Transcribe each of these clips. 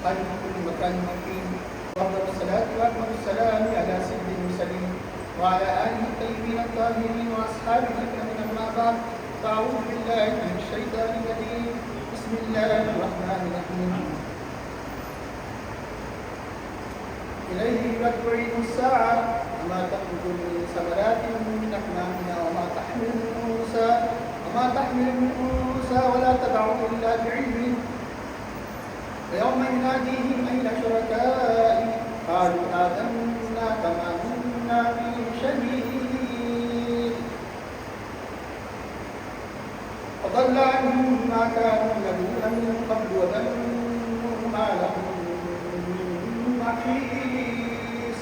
خالق كل مكان مكين وأفضل الصلاة وأكمل السلام على سيد المرسلين وعلى آله الطيبين الطاهرين وأصحابه الكرام أما بعد فأعوذ بالله من الشيطان الرجيم بسم الله الرحمن الرحيم إليه يرد علم الساعة وما تخرج من ثمرات من أكمامها وما تحمل من أنثى ولا تدع إلا بعلمه ويوم يناديهم أين شركائي قالوا آذنا كما كنا به شهيد وضل عنهم ما كانوا يدعون من قبل وظنوا ما لهم من محيص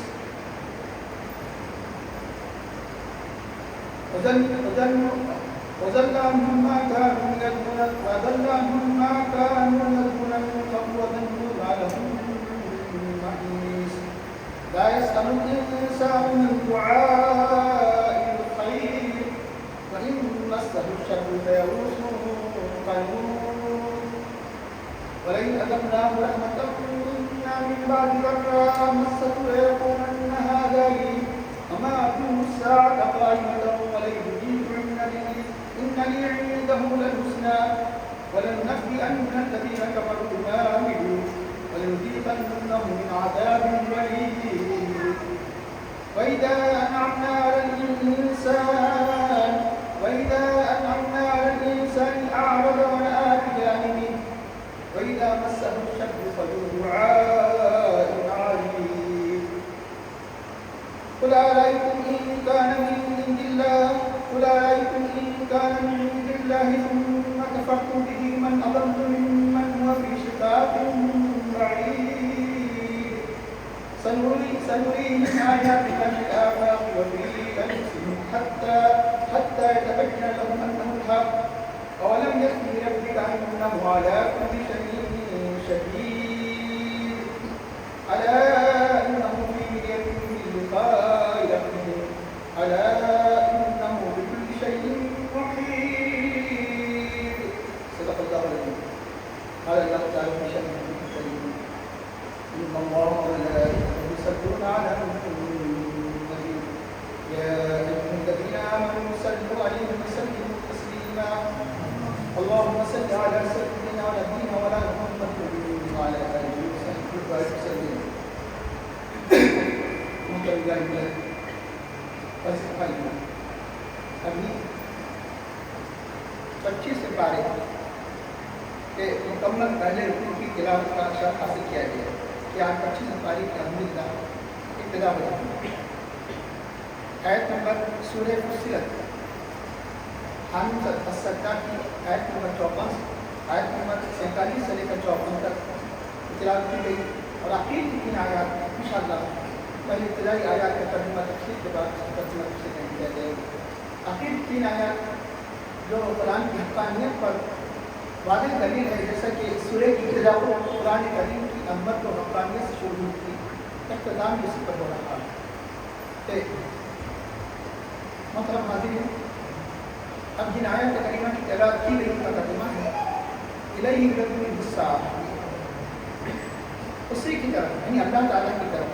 وضل عنهم ما كانوا يدعون من قبل وظنوا ما لهم من محيص لا يسأم الإنسان من دعاء الخير وإن مسه الشر فيئوس قنوط ولئن أذقناه رحمة منا من بعد ضراء مسته ليقولن هذا لي وما أظن الساعة قائمة وليجديد إن لي عنده للحسنى ولننبئن الذين كفروا بما عملوا ولنذيقنهم من عذاب غليظ وإذا أنعمنا على الإنسان أعرض ونأى بجانبه وإذا مسه الشر فذو دعاء عريض قل أرأيتم إن كان من عند الله ثم كفرتم به من أضل ممن هو في شقاق بعيد سنريهم آياتنا في الآفاق وفي أنفسهم حتى يتبين لهم أنه الحق أولم يكن ربك أنه على كل شيء شهيد ألا إنه في مرية من لقاء ربه ألا إنه بكل شيء محيط صدق الله العظيم قال الله تعالى في شأن النبي الكريم إن الله وملائكته يصلون على النبي يا أيها الذين آمنوا صلوا عليه وسلموا تسليما اللهم صل على سيدنا ونبينا ولا محمد وعلى آله وصحبه وسلم ابھی 25 سپارے کے مکمل پہلے رکوع کی تلاوت کا شرح حاصل کیا گیا کہ آج 25 سپارے کی الحمدللہ ابتدا ہو جاتی ہے. آیت نمبر سورہ فصلت حامد السجدہ کی آیت نمبر 54 آیت نمبر 47 سے لے کر 54 تک تلاوت کی گئی اور آخر کی 3 آیات انشاءاللہ پہلے ابتدائی آیات کا ترجمہ تفسیر کے بعد ترجمہ تفسیر نہیں کیا جائے گا. آخر 3 آیات جو قرآن کی حقانیت پر واضح دلیل ہے, جیسا کہ سورہ کی ابتدا کو قرآن کریم کی عظمت و حقانیت سے شروع ہوئی تھی, اختتام بھی اسی پر ہو رہا ہے. مطلب حاضر ہے اب جن آیات کریمہ کی تلاوت کی گئی کا ترجمہ ہے الہی یرد الساعۃ, اسی کی طرف یعنی اللہ تعالیٰ کی طرف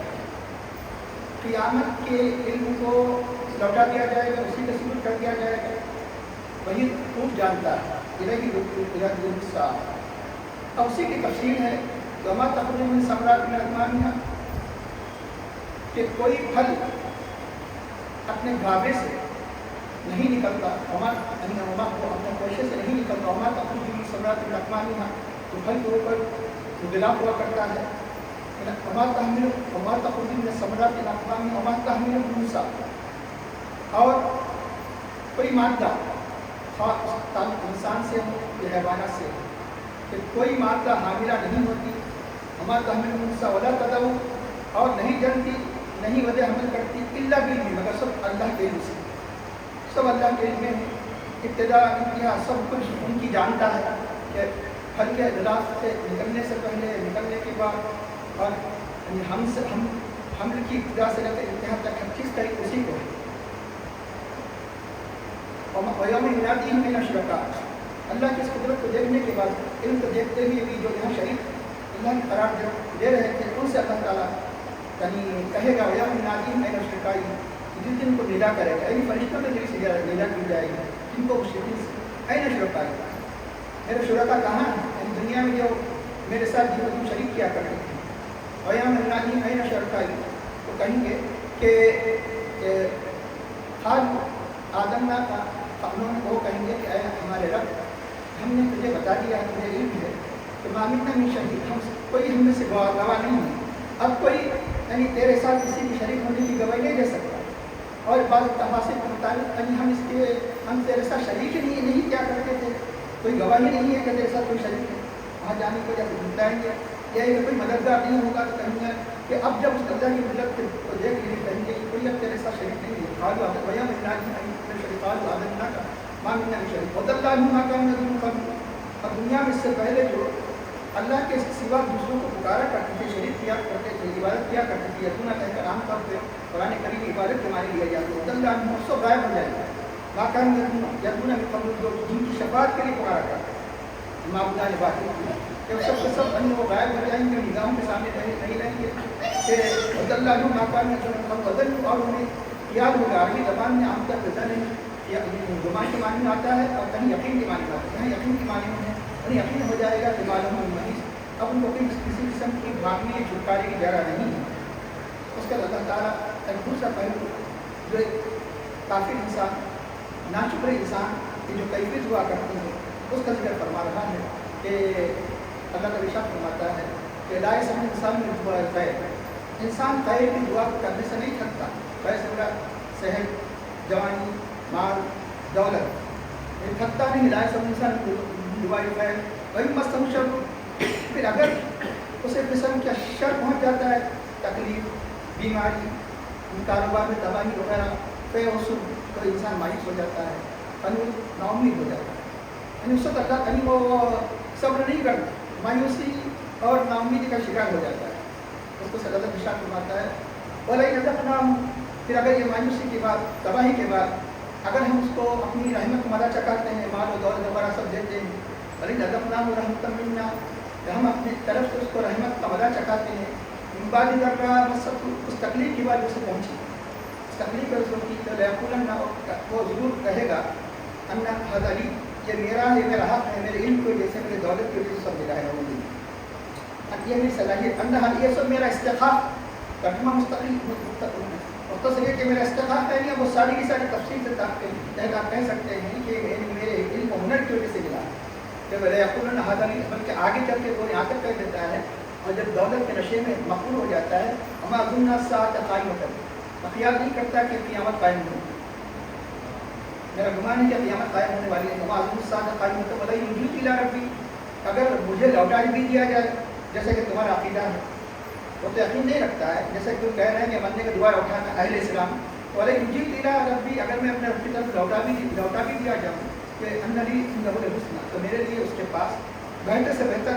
قیامت کے علم کو لوٹا دیا جائے گا, اسی تصور کر دیا جائے گا, وہی خوب جانتا ہے. الہی یرد الساعۃ اب اسی کی تفصیل ہے وما تخرج من ثمرات من اکمامها کہ کوئی پھل اپنے گھاوے سے نہیں نکلتا, وما کو اپنے کوشے سے نہیں نکلتا. وما تخرج من ثمرات من اکمامها تو پھل کے اوپر غلاف ہوا کرتا ہے. وما تخرج من ثمرات من اکمامها وما تحمل الانثى اور کوئی مادہ انسان سے یا حیوانات سے کہ کوئی مادہ حاملہ نہیں ہوتی. وما تحمل الانثى ولا تضع اور نہیں جنتی نہیں وضع حمل کرتی الا بعلم مگر سب اللہ کے علم سے, سب اللہ کے علم میں ابتدا انتہا سب کچھ ان کی جانتا ہے کہ پھل کے غلاف سے نکلنے سے پہلے نکلنے کے بعد اور حمل کی ابتدا سے لے کر انتہا تک ہر چیز کا ایک اسی کو ہے. وَيَوْمَ يُنَادِيهِمْ أَيْنَ شُرَكَاءُ اللہ کی اس قدرت کو دیکھنے کے بعد علم کو دیکھتے ہوئے بھی جو یہاں شریک اللہ نے قرار دے رہے تھے، ان سے اللہ تعالیٰ یعنی کہے گا یا نادیم اے شرکائی، جس دن کو نیلا کرے گا، یعنی فرشتوں کے ذریعے سے نیلا کی جائے گی جن کو اے شرکائی، میرے شرکا کہاں ہیں؟ یعنی دنیا میں جو میرے ساتھ جن کو شریک کیا کرتے تھے، اور یا نادیم اے شرکائی، تو کہیں گے کہ حال آدم کا انہوں وہ کہیں گے کہ اے ہمارے رب، ہم نے تجھے بتا دیا، تجھے علم ہے کہ معاملہ میں شریک کوئی ہم میں سے گواہ نہیں ہے، اب کوئی یعنی تیرے ساتھ کسی بھی شریک ہونے کی گواہی نہیں دے سکتا، اور بعض تفاصر کے مطابق یعنی ہم تیرے ساتھ شریک ہی نہیں کیا کرتے تھے، کوئی گواہی نہیں ہے کہ تیرے ساتھ کوئی شریک ہے، وہاں جانے کی وجہ سے بتائیں گے، یا کوئی مددگار نہیں ہوگا تو کہیں گے کہ اب جب اس اللہ کی مدد کو دیکھ لیے کہیں گے کہ کوئی اب تیرے ساتھ شریک نہیں ہے، خالو عادت بھیا میں شریفال عادت نہ کر مانگنا بھی شریک بہت اللہ کا اور دنیا میں اس سے پہلے جو اللہ کے سوا دوسروں کو پکارا کرتے تھے، شریک کیا کرتے تھے، عبادت کیا کرتے تھے، یتنا کہہ کر عام طور پہ قرآن کریم کی عبادت کے معنی لیا جاتا ہے، اللہ سب غائب ہو جائے گا، ماکان یتنا میں قبول جو جن کی شفاعت کے لیے پکارا کرتے ہیں، معبودان باطل کہ سب کے سب بندے وہ غائب ہو جائیں گے، نگاہوں کے سامنے نہیں رہیں گے کہ اللہ ماکان بدل، اور انہیں یاد ہوگا عربی زبان میں عام طور پہ نہیں زبان کے معنی میں آتا ہے اور کہیں یقین کے معنی میں آتا ہے، کہیں یقین کے معنی میں ہے، انہیں یقین ہو جائے گا کہ معلوم المحیث، اب ان کو کسی قسم کی بھاگنے چھٹکارے کی جگہ نہیں ہے۔ اس کا اللہ تعالیٰ ایک دوسرا پہلو جو ایک کافر انسان، ناشکر انسان کی جو کیفیت ہوا کرتی ہے اس کا ذکر فرما رہا ہے کہ اللہ کا ارشاد فرماتا ہے کہ لا يسمع انسان من دعاء الخیر، انسان خیر کی دعا کرنے سے نہیں تھکتا، خیر سے بڑا صحت، جوانی، مال، دولت، یہ تھکتا نہیں، لا يسمع انسان من دعاء الخیر وہی مستہ شر، پھر اگر اسے قسم کا شر پہنچ جاتا ہے، تکلیف، بیماری، کاروبار میں تباہی وغیرہ، پھر اس تو انسان مایوس ہو جاتا ہے، نا امید ہو جاتا ہے، یعنی اس وقت اللہ کہیں وہ صبر نہیں کرتا، مایوسی اور نا امیدی کا شکار ہو جاتا ہے، اس کو صلی اللہ ارشاد فرماتا ہے وَلَئِنْ أَذَقْنَاهُ، پھر اگر یہ مایوسی کے بعد، تباہی کے بعد اگر ہم اس کو اپنی رحمت کو مزہ چکاتے ہیں، مال و دولت وغیرہ سب دیتے ہیں، وَلَئِنْ أَذَقْنَاهُ رَحْمَةً مِنَّا، کہ ہم اپنی طرف سے اس کو رحمت کا مزہ چکاتے ہیں، ان بعد اس تکلیف کی بات اسے پہنچی، اس تکلیف پر اس کو کی تو لَيَقُولَنَّ، وہ ضرور کہے گا أَنَّ هَذَا لِي، یہ میرا ہے، میرا حق ہے، میرے علم کی وجہ سے، میرے دولت کی وجہ سے سب ملا ہے، یہ میری صلاحیت، انہا یہ سب میرا استحقاق، ترجمہ مستقل مختصر ہے کہ میرا استحقاق ہے، وہ ساری کی ساری تفصیل سے آپ کہہ سکتے ہیں کہ میرے علم و ہنر کی وجہ سے ملا کہ میرے یقین حاضری، بلکہ آگے چل کے وہ یہاں تک کہہ دیتا ہے، اور جب دولت کے نشے میں مقبول ہو جاتا ہے، ہما ظن الساعۃ قائمۃ، خیال نہیں کرتا کہ قیامت قائم ہو، میرا گمان ہے کہ قیامت قائم ہونے والی ہے، ہما ظن الساعۃ قائمۃ ولا یرجو الی ربی، اگر مجھے لوٹا بھی دیا جائے، جیسے کہ تمہارا عقیدہ ہے، وہ تو یقین نہیں رکھتا ہے، جیسے کہ تم کہہ رہے ہیں کہ بندے کو دوبارہ اٹھانا اہل اسلام، ولیکن جیت الی ربی، اگر میں اپنے رب کی طرف لوٹا بھی دیا جاؤں کہ ان لی انہ الحسنی، تو میرے لیے اس کے پاس بہتر سے بہتر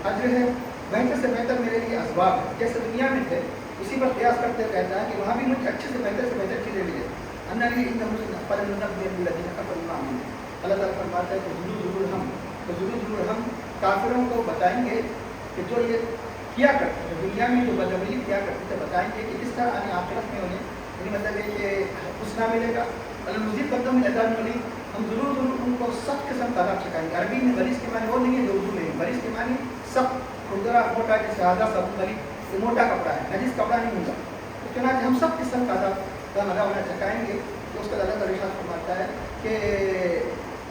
اجر ہے، بہتر سے بہتر میرے لیے اسباب ہے، جیسے دنیا میں تھے اسی پر قیاس کرتے کہتا ہے کہ وہاں بھی مجھے اچھے سے بہتر چیزیں ملے، ان لی انہ الحسنی فلننبئ الذین کفروا بما عملوا، اللہ تعالیٰ فرماتا ہے کہ ضرور ہم کافروں کو بتائیں گے کہ جو یہ کیا کرتے ہیں دنیا میں، جو بدعملی کیا کرتے تھے، بتائیں گے کہ کس طرح آنے آخرت میں انہیں، یعنی مطلب ہے کہ حسنہ ملے گا، المزید قدم میں عذاب ملی، ہم ضرور ان کو سخت قسم کا عذاب چکائیں گے۔ عربی میں غلیظ کے معنی وہ نہیں ہے جو اردو میں ہے، غلیظ کے معنی سخت، کھردرا، موٹا، جیسے آدھا سب غلیظ، یہ موٹا کپڑا ہے، نجس کپڑا نہیں ہوگا، تو چنانچہ ہم سب قسم کا عذاب کا مزہ انہیں چکائیں گے، تو اس کا اللہ تعالیٰ ارشاد فرماتا ہے کہ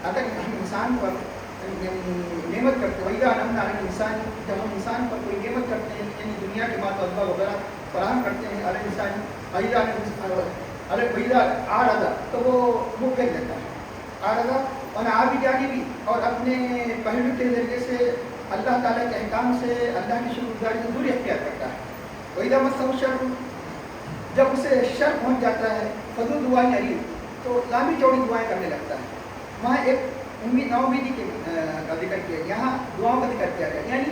اگر ہم انسان پر نعمت کرتے ہیں، وَإِذَا أَنْعَمْنَا عَلَى الْإِنسَانِ، جب ہم انسان پر کوئی نعمت کرتے ہیں، یعنی دنیا کے مال و اسباب وغیرہ فراہم کرتے ہیں، عَلَى الْإِنسَانِ وَإِذَا أَعْرَضَ، تو وہ منہ پھیر لیتا ہے، أَعْرَضَ وَنَأَىٰ بِجَانِبِهِ، اور اپنے پہلو کے ذریعے سے اللہ تعالیٰ کے احکام سے، اللہ کی شکر گزاری سے دوری اختیار کرتا ہے۔ وَإِذَا مَسَّهُ الشَّرُّ، جب اسے شر پہنچ جاتا ہے، فَذُو دُعَاءٍ عَرِيضٍ، تو لمبی چوڑی دعائیں کرنے لگتا ہے۔ وہاں ایک نا امیدی کا ذکر کیا، یہاں دعاؤں کا ذکر کیا گیا، یعنی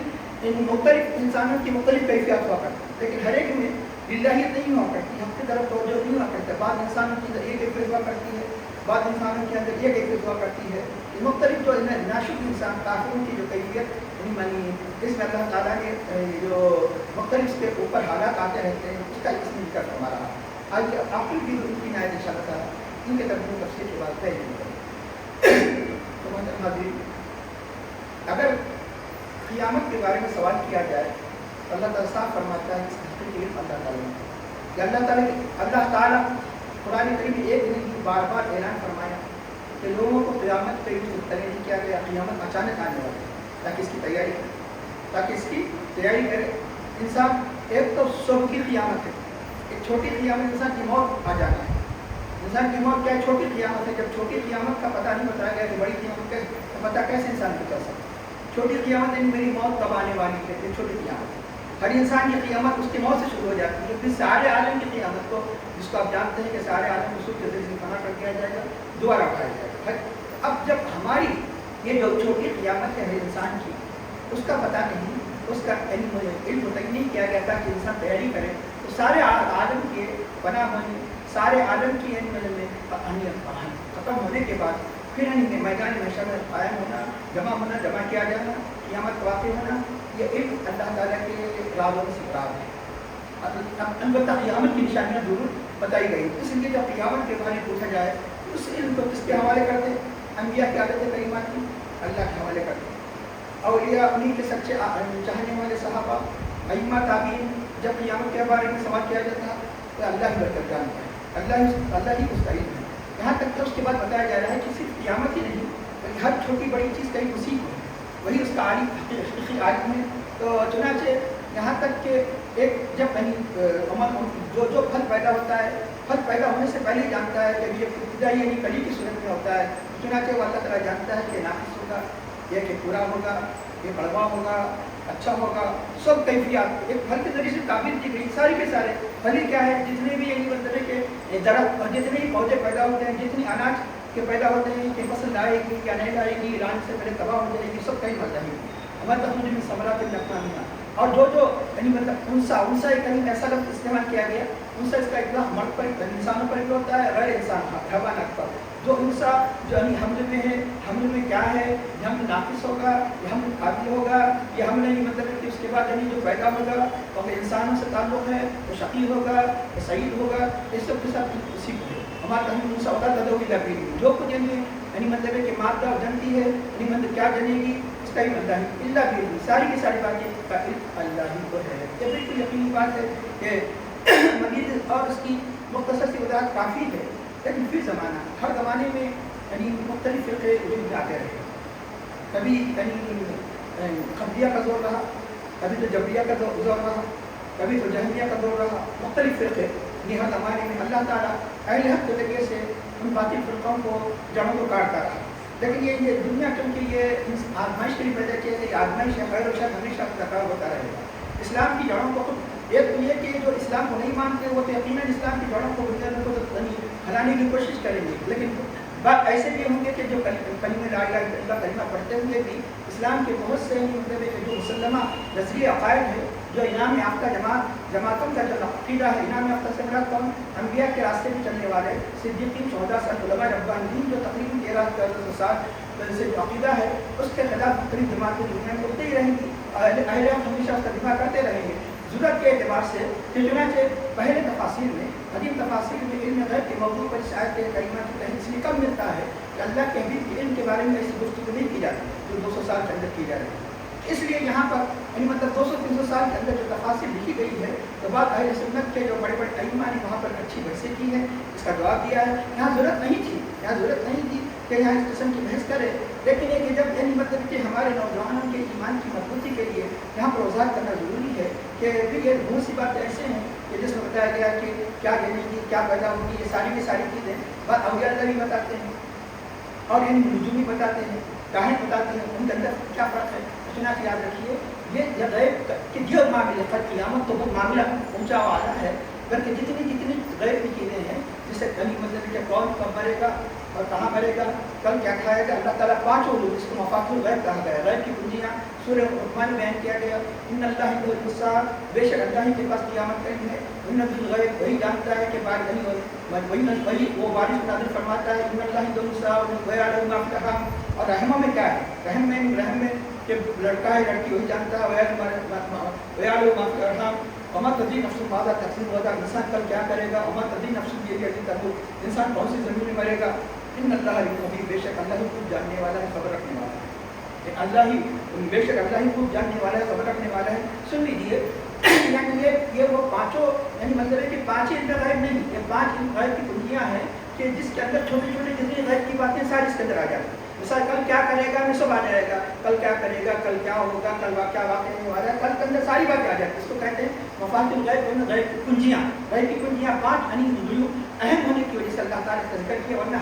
ان مختلف انسانوں کی مختلف کیفیات ہوا کرتی ہیں، لیکن ہر ایک میں للہیت نہیں ہوا کرتی، حق کی طرف توجہ نہیں ہوا کرتا، بعض انسانوں کی اندر یہ کیفیت ہوا کرتی ہے، بعض انسانوں کے اندر یہ کیفیت ہوا کرتی ہے، مختلف جو ناشکر انسان، کافروں کی جو کیفیت منی اس میں اللہ تعالیٰ نے جو مختلف اس کے اوپر حالات آتے رہتے ہیں اس کا اس میں ذکر فرما رہا ہے۔ آج آخر بھی ان کی نایت ان شاء اللہ تعالیٰ ان کے ترجمے تفسیر کے بعد طے نہیں تو محترم اگر قیامت کے بارے میں سوال کیا جائے تو اللہ تعالیٰ صاف فرماتا ہے اس حقیقت علم اللہ تعالیٰ کہ اللہ تعالیٰ قرآن کریم میں ایک دن بار بار اعلان فرمایا کہ لوگوں کو قیامت پہ مبتلا نہیں کیا گیا، قیامت اچانک آنے والی تاکہ اس کی تیاری کرے انسان۔ ایک تو سب کی قیامت ہے، ایک چھوٹی قیامت انسان کی موت آ جانا ہے۔ انسان کی موت کیا ہے؟ چھوٹی قیامت ہے۔ جب چھوٹی قیامت کا پتہ نہیں بتایا گیا کہ بڑی قیامت کا پتہ کیسے انسان کو چل سکتا ہے؟ چھوٹی قیامت یعنی میری موت کب آنے والی ہے، یہ چھوٹی قیامت ہے۔ ہر انسان کی قیامت اس کی موت سے شروع ہو جاتی ہے، پھر سارے عالم کی قیامت کو جس کو آپ جانتے ہیں کہ سارے عالم کو کے ذریعے فنا کر دیا جائے گا، دوبارہ اٹھایا جائے گا۔ اب جب ہماری یہ جو چھوٹی قیامت ہے ہر انسان کی، اس کا پتہ نہیں، اس کا علم تک نہیں کیا گیا تھا کہ انسان تیاری کرے، تو سارے عالم کے فنا ہونے، سارے عالم کی میں ختم ہونے کے بعد پھر میدان محشر میں قائم ہونا، جمع کیا جانا، قیامت واقع ہونا، یہ علم اللہ تعالیٰ کے رازوں میں سے راز ہے۔ البتہ قیامت کی نشانیاں ضرور بتائی گئی، اس لیے جب قیامت کے بارے میں پوچھا جائے اس علم کو کس کے حوالے کرتے ہیں؟ انبیاء کی عادت کریمات کی اللہ کے حوالے کرتے ہیں۔ اولیاء انہیں کے سچے چاہنے والے صحابہ، ائمہ تابعین، جب قیامت کے بارے میں سوال کیا جاتا ہے تو اللہ ہی بہتر جانتا ہے، اللہ ہی اس کا علم ہے۔ یہاں تک کہ اس کے بعد بتایا جا رہا ہے کہ صرف قیامت ہی نہیں بلکہ ہر چھوٹی بڑی چیز کہیں اسی کو وہی اس کا حقیقی عالم ہے۔ تو چنانچہ یہاں تک کہ ایک جب جو پھل پیدا ہوتا ہے، پھل پیدا ہونے سے پہلے ہی جانتا ہے کہ یہ ابتدائی یعنی کلی کی صورت میں ہوتا ہے، چنانچہ وہ اللہ تعالیٰ جانتا ہے کہ ناقص ہوگا، یہ کہ پورا ہوگا، یہ بڑوا ہوگا، اچھا ہوگا، سب کیفیات ایک پھل کے ذریعے سے تعبیر کی گئی۔ سارے کے سارے پھل کیا ہے، جتنے بھی یعنی مطلب ہے کہ درخت اور جتنے بھی پودے پیدا ہوتے ہیں، جتنے اناج کے پیدا ہوتے ہیں کہ فصل لائے گی یا نہیں لائے گی، ایران سے پہلے تباہ ہو جائے گی، سب کہیں مر جائیں گی۔ ہمارے تخمین میں ثمرات النعیم، اور جو یعنی مطلب انسا ایک کہیں ایسا لفظ استعمال کیا گیا، انسا اس کا اطلاق مرد پر انسانوں پر بھی ہوتا ہے، غیر انسان حیوانات پر۔ جو انسا جو یعنی حمل میں ہے، حمل میں کیا ہے، یہ حمل ناقص ہوگا، یہ حمل قابل ہوگا، یہ حمل نہیں مطلب کہ اس کے بعد یعنی جو پیدا ہوگا اور انسانوں سے تعلق ہے وہ شقی ہوگا، وہ سعید ہوگا، یہ سب کے ساتھ اسی کو ہے۔ ہمارا تحمل انسا ہوتا ہے جو کچھ یعنی مطلب ہے کہ مادہ جنتی ہے، یعنی مطلب کیا جنے گی اس کا علم اللہ ہی، اللہ بھی علم، ساری کی ساری باتیں کا علم اللہ ہی کو ہے۔ یہ بالکل یقینی بات ہے کہ مزید اور اس کی مختصر سی وضاحت کافی ہے، لیکن پھر زمانہ ہر زمانے میں یعنی مختلف فرقے علم آتے رہے، کبھی یعنی قبلیہ کا زور رہا، کبھی تو جبریہ کا زور رہا، کبھی تو جہمیہ کا دور رہا، مختلف فرقے یہ ہر زمانے میں اللہ تعالیٰ اہل حق کے ذریعے سے ان باطل فرقوں کو جڑوں کو کاٹتا رہا۔ لیکن یہ دنیا کیونکہ یہ آزمائش کے لیے پیدا کیا ہے، یہ آزمائش ہے، خیر و شر ہمیشہ برقرار ہوتا رہے گا۔ اسلام کی جڑوں کو خود ایک تو یہ کہ جو اسلام کو نہیں مانتے وہ تو یقیناً اسلام کی جڑوں کو بنیادوں کو ہلانے کی کوشش کریں گے، لیکن بات ایسے بھی ہوں گے کہ جو کلمہ لا الہ الا اللہ کلمہ پڑھتے ہوئے بھی اسلام کے بہت سے مطلب ہے کہ جو مسلمہ نظری عقائد ہے، جو انعام یافتہ جماعتوں کا جو عقیدہ ہے، انعام یافتہ سے مراد کون؟ انبیاء کے راستے میں چلنے والے صدیقین، شہداء، علماء ربانیین، جو تقریباً 13 سال سے جو عقیدہ ہے اس کے خلاف مختلف جماعتیں دنیا میں اٹھتے ہی رہیں گی، اہل ہمیشہ اس کا دفاع کرتے رہیں گے۔ ضرورت کے اعتبار سے کہ چنانچہ پہلے تفاصیر میں، قدیم تفاصیر میں علم غیب کے موضوع پر شاید کریمہ کی تحریر اس لیے کم ملتا ہے کہ اللہ کے حبیب کے علم کے بارے میں ایسی گفتگو نہیں کی جاتی جو 200 سال کے اندر کی جا رہی ہے۔ اس لیے یہاں پر یعنی مطلب 200-300 سال کے اندر جو تفاصیر لکھی گئی ہے تو بات اہل سنت کے جو بڑے بڑے ائمہ نے وہاں پر اچھی بحثیں کی ہے، اس کا جواب دیا ہے۔ یہاں ضرورت نہیں تھی کہ یہاں اس قسم کی بحث کرے، لیکن یہ کہ جب یعنی مطلب کہ ہمارے نوجوانوں کے ایمان کی مضبوطی کے لیے یہاں پر وضاحت کرنا ضروری ہے کہ پھر یہ بہت سی باتیں ایسے ہیں کہ جس میں بتایا گیا کہ کیا جنے گی، کیا پیدا ہوگی، یہ ساری کی ساری چیزیں بات اولیاء اللہ بھی بتاتے ہیں اور یعنی نجومی بتاتے ہیں، کاہن بتاتے ہیں، ان کے اندر کیا فرق ہے۔ چنانچہ یاد رکھیے یہ غیب کہ جو معاملے پر قیامت تو وہ معاملہ اونچا والا ہے، بلکہ جتنی غیب کی چیزیں ہیں جسے کہیں مطلب کہ کون کب مرے گا اور کہاں مرے گا، کل کیا کھائے گا، اللہ تعالیٰ پانچوں لوگ جس کو مفاتیح الغیب کہا گیا ہے، غیب کی کنجیاں سورہ عثمان میں بیان کیا گیا، ان اللہ عنده علم الساعۃ، بے شک اللہ کے پاس قیامت کا علم ہے، ان الغیب وہی جانتا ہے کہ بعد وہی وہ بارش نازل فرماتا ہے، ان اللہ عنده علم الساعۃ ويعلم ما في الارحام، اور رحموں میں کیا ہے، رحم میں کہ لڑکا ہے لڑکی وہی جانتا ہے، وما تدری نفس ماذا تکسب غدا، انسان کل کیا کرے گا، وما تدری نفس بیدی تموت، انسان کون سی زمین میں مرے گا، ان اللہ علیم خبیر، بے شک اللہ ہی خوب جاننے والا ہے، خبر رکھنے والا ہے، اللہ ہی بے شک اللہ ہی خوب جاننے والا ہے، خبر رکھنے والا ہے۔ سن لیجیے یعنی یہ وہ پانچوں یعنی مطلب ہے کہ پانچ ہی علم غیب نہیں، یہ پانچ علم غیب کی دنیا ہے کہ جس کے اندر چھوٹی چھوٹی جتنی غیب کی باتیں ساری اس کے اندر آ جاتی ہیں۔ مثال کل کیا کرے گا میں سب آ جائے گا، کل کیا کرے گا، کل کیا ہوگا، کل کیا واقع نہیں ہوا ہے، کل کے اندر ساری باتیں آ جاتی ہیں۔ اس کو کہتے ہیں مفاتیح الغیب، غیب کی کنجیاں، غیب کی کنجیاں پانچ اہم ہونے کی وجہ سے اللہ تعالیٰ نے ذکر کیا، ورنہ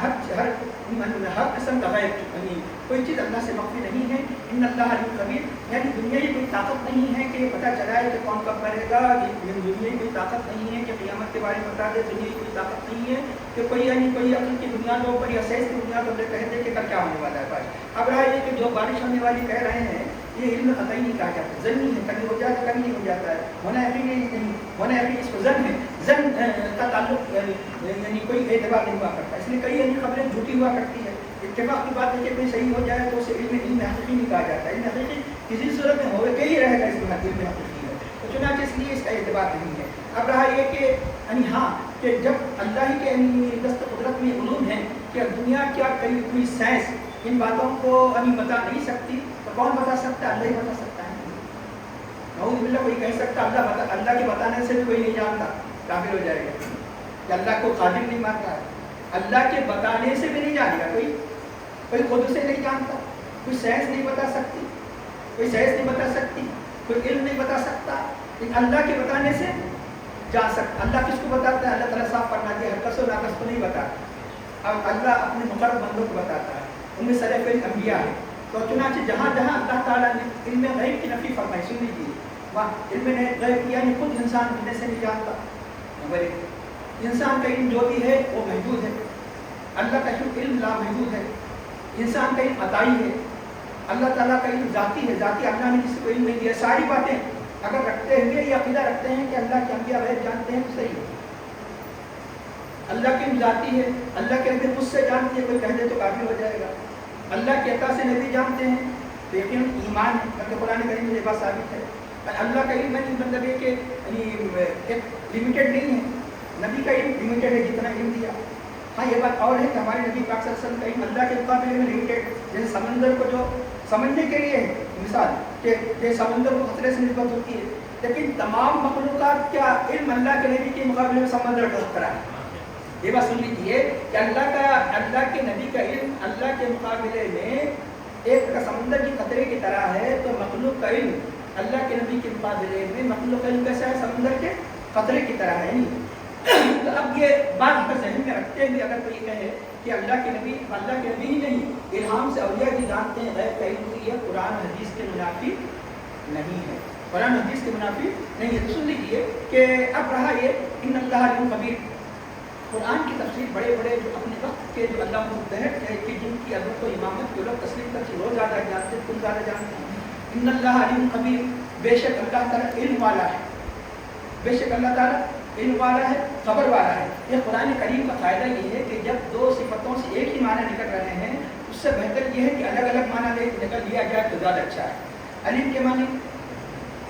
ہر قسم کا غیب یعنی کوئی چیز اللہ سے مخفی نہیں ہے۔ ان اللہ علیم خبیر، یعنی دنیا کی کوئی طاقت نہیں ہے کہ یہ پتہ چلائے کہ کون کب مرے گا، دنیا کی کوئی طاقت نہیں ہے کہ قیامت کے بارے میں بتا دے، دنیا کی کوئی طاقت نہیں ہے کہ کوئی یعنی کوئی عقل کی بنیادوں پر یا سائنس کی بنیادوں پر کہہ دے کہ کل کیا ہونے والا ہے بارش۔ اب رہا یہ کہ جو بارش ہونے والی کہہ رہے ہیں یہ علم قطعی نہیں کہا جاتا، ظنی ہے، کبھی ہو جاتا ہے کبھی نہیں ہو جاتا ہے، ہونا یقینی نہیں، ہونا یقینی اس کو ظن ہے، ظن کا تعلق یعنی کوئی اعتبار نہیں ہوا کرتا، اس لیے کئی یعنی خبریں جھوٹی ہوا کرتی ہے۔ اتفاق کی بات ہے کہ کوئی صحیح ہو جائے تو اسے علم حقیقی نہیں کہا جاتا، علم حقیقی کسی صورت میں ہوئے کہ ہی رہے گا، اس میں علم حقیقی ہے، تو چنانچہ اس لیے اس کا اعتبار نہیں ہے۔ اب رہا یہ کہ یعنی ہاں کہ جب اللہ ہی کے دست قدرت میں علوم ہے کہ دنیا کیا کوئی سائنس ان باتوں کو بتا نہیں سکتی، تو کون بتا سکتا ہے؟ اللہ ہی بتا سکتا ہے۔ نعوذ باللہ کوئی کہہ سکتا اللہ کے بتانے سے بھی کوئی نہیں جانتا، کافر ہو جائے گا کہ اللہ کو قادر نہیں مانتا ہے، اللہ کے بتانے سے بھی نہیں جانے گا، کوئی خود سے نہیں جانتا، کوئی سائنس نہیں بتا سکتی، کوئی سائنس نہیں بتا سکتی، کوئی علم نہیں بتا سکتا، لیکن اللہ کے بتانے سے جا سکتا۔ اللہ کس کو بتاتا ہے؟ اللہ تعالیٰ صاف فرما دیا، ہر کس و ناقص کو نہیں بتاتا، اب اللہ اپنے مقرب بندوں کو بتاتا ہے، ان میں سلف الانبیاء ہے۔ تو چنانچہ جہاں جہاں اللہ تعالیٰ نے علم غیب کی نفی فرمائی، سن لیجیے، وہاں علم نے غیب کیا نہیں، خود انسان بدنے سے نہیں جانتا، نمبر ایک، انسان کا علم جو بھی ہے وہ محدود ہے، اللہ کا علم لامحدود ہے، انسان کا علم عطائی ہے، اللہ تعالیٰ کا علم ذاتی ہے، ذاتی اللہ نے کسی کو علم نہیں دیا۔ ساری باتیں اگر رکھتے ہوئے یہ عقیدہ رکھتے ہیں کہ اللہ کے انبیاء غیب جانتے ہیں تو صحیح ہے، اللہ کی علم ذاتی ہے، اللہ کے نبی خود سے جانتے ہیں، کوئی کہہ دے تو کافر ہو جائے گا، اللہ کے عطا سے نبی جانتے ہیں تو یقین ایمان ہے، کیونکہ قرآن کریم میں یہ بات ثابت ہے۔ اللہ کا علم مطلب ہے کہ ایک لمیٹڈ نہیں ہے، نبی کا علم لمیٹڈ ہے، جتنا علم دیا۔ ہاں یہ بات اور ہے کہ ہمارے نبی پاک صلی اللہ علیہ وسلم کا علم اللہ کے مقابلے میں لمیٹڈ، جیسے سمندر کو جو سمجھنے کے لیے ہے، مثال کہ سمندر کو خطرے سے نسبت ہوتی ہے، لیکن تمام مخلوقات کا علم اللہ کے نبی کے مقابلے میں سمندر کا خطرہ ہے۔ یہ بات سن لیجیے کہ اللہ کے نبی کا علم اللہ کے مقابلے میں ایک سمندر کی قطرے کی طرح ہے، تو مخلوق کا علم اللہ کے نبی کے مقابلے میں مخلوق کا علم کیسا ہے؟ سمندر کے قطرے کی طرح ہے۔ تو اب یہ بات کو ذہن میں رکھتے ہوئے اگر کوئی کہے کہ اللہ کے نبی ہی نہیں، الہام سے اولیاء بھی جانتے ہیں غیب کا علم، یہ قرآن حدیث کے منافی نہیں ہے، قرآن حدیث کے منافی نہیں ہے۔ تو سن لیجیے کہ اب رہا یہ ان اللہ علیم خبیر، قرآن کی تفسیر بڑے بڑے جو اپنے وقت کے جو اللہ متحد ہے کہ جن کی عظمت و امامت کے لوگ تسلیم کرتے وہ زیادہ جانتے ہیں، تم زیادہ جانتے ہیں۔ ان اللہ علیم خبیر، بے شک اللہ تعالیٰ علم والا ہے، بے شک اللہ تعالیٰ علم والا ہے، خبر والا ہے۔ یہ قرآن کریم کا فائدہ یہ ہے کہ جب دو صفتوں سے ایک ہی معنی نکل رہے ہیں، اس سے بہتر یہ ہے کہ الگ الگ معنی نکل لیا جائے تو زیادہ اچھا ہے۔ علیم کے معنی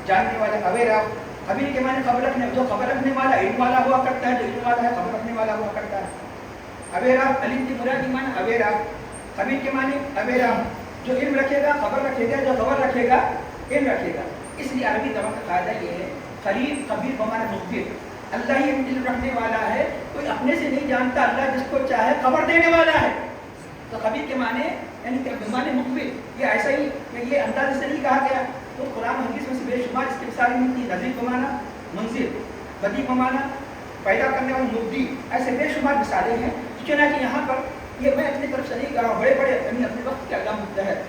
جاننے والا، اویئر آف، خبیر کے معنی خبر رکھنے، جو خبر رکھنے والا علم والا ہوا کرتا ہے، جو علم والا ہے خبر رکھنے والا ہوا کرتا ہے۔ اویئر آف، علیم کی مراد معنی اویئر آف، خبیر کے معنی اویئر آف، جو علم رکھے گا خبر رکھے گا، جو خبر رکھے گا علم رکھے گا۔ اس لیے عربی زبان کا فائدہ یہ ہے، خبیر بمعنی مخبر، اللہ ہی علم رکھنے والا ہے، کوئی اپنے سے نہیں جانتا، اللہ جس کو چاہے خبر دینے والا ہے۔ تو خبیر کے معنی یعنی کہ بمعنی مخبر، یہ ایسا ہی یہ انداز سے نہیں کہا گیا، تو قرآن حدیث میں سے بے شمار اس کی مثالیں ملتی ہیں، نذیر کو معنی منذر، بدیع کو معنی پیدا کرنے والا مبدی، ایسے بے شمار مثالیں ہیں۔ چنانچہ یہاں پر یہ میں اپنی طرف سے نہیں کہہ رہا ہوں، بڑے بڑے اپنے وقت کے علامہ متحد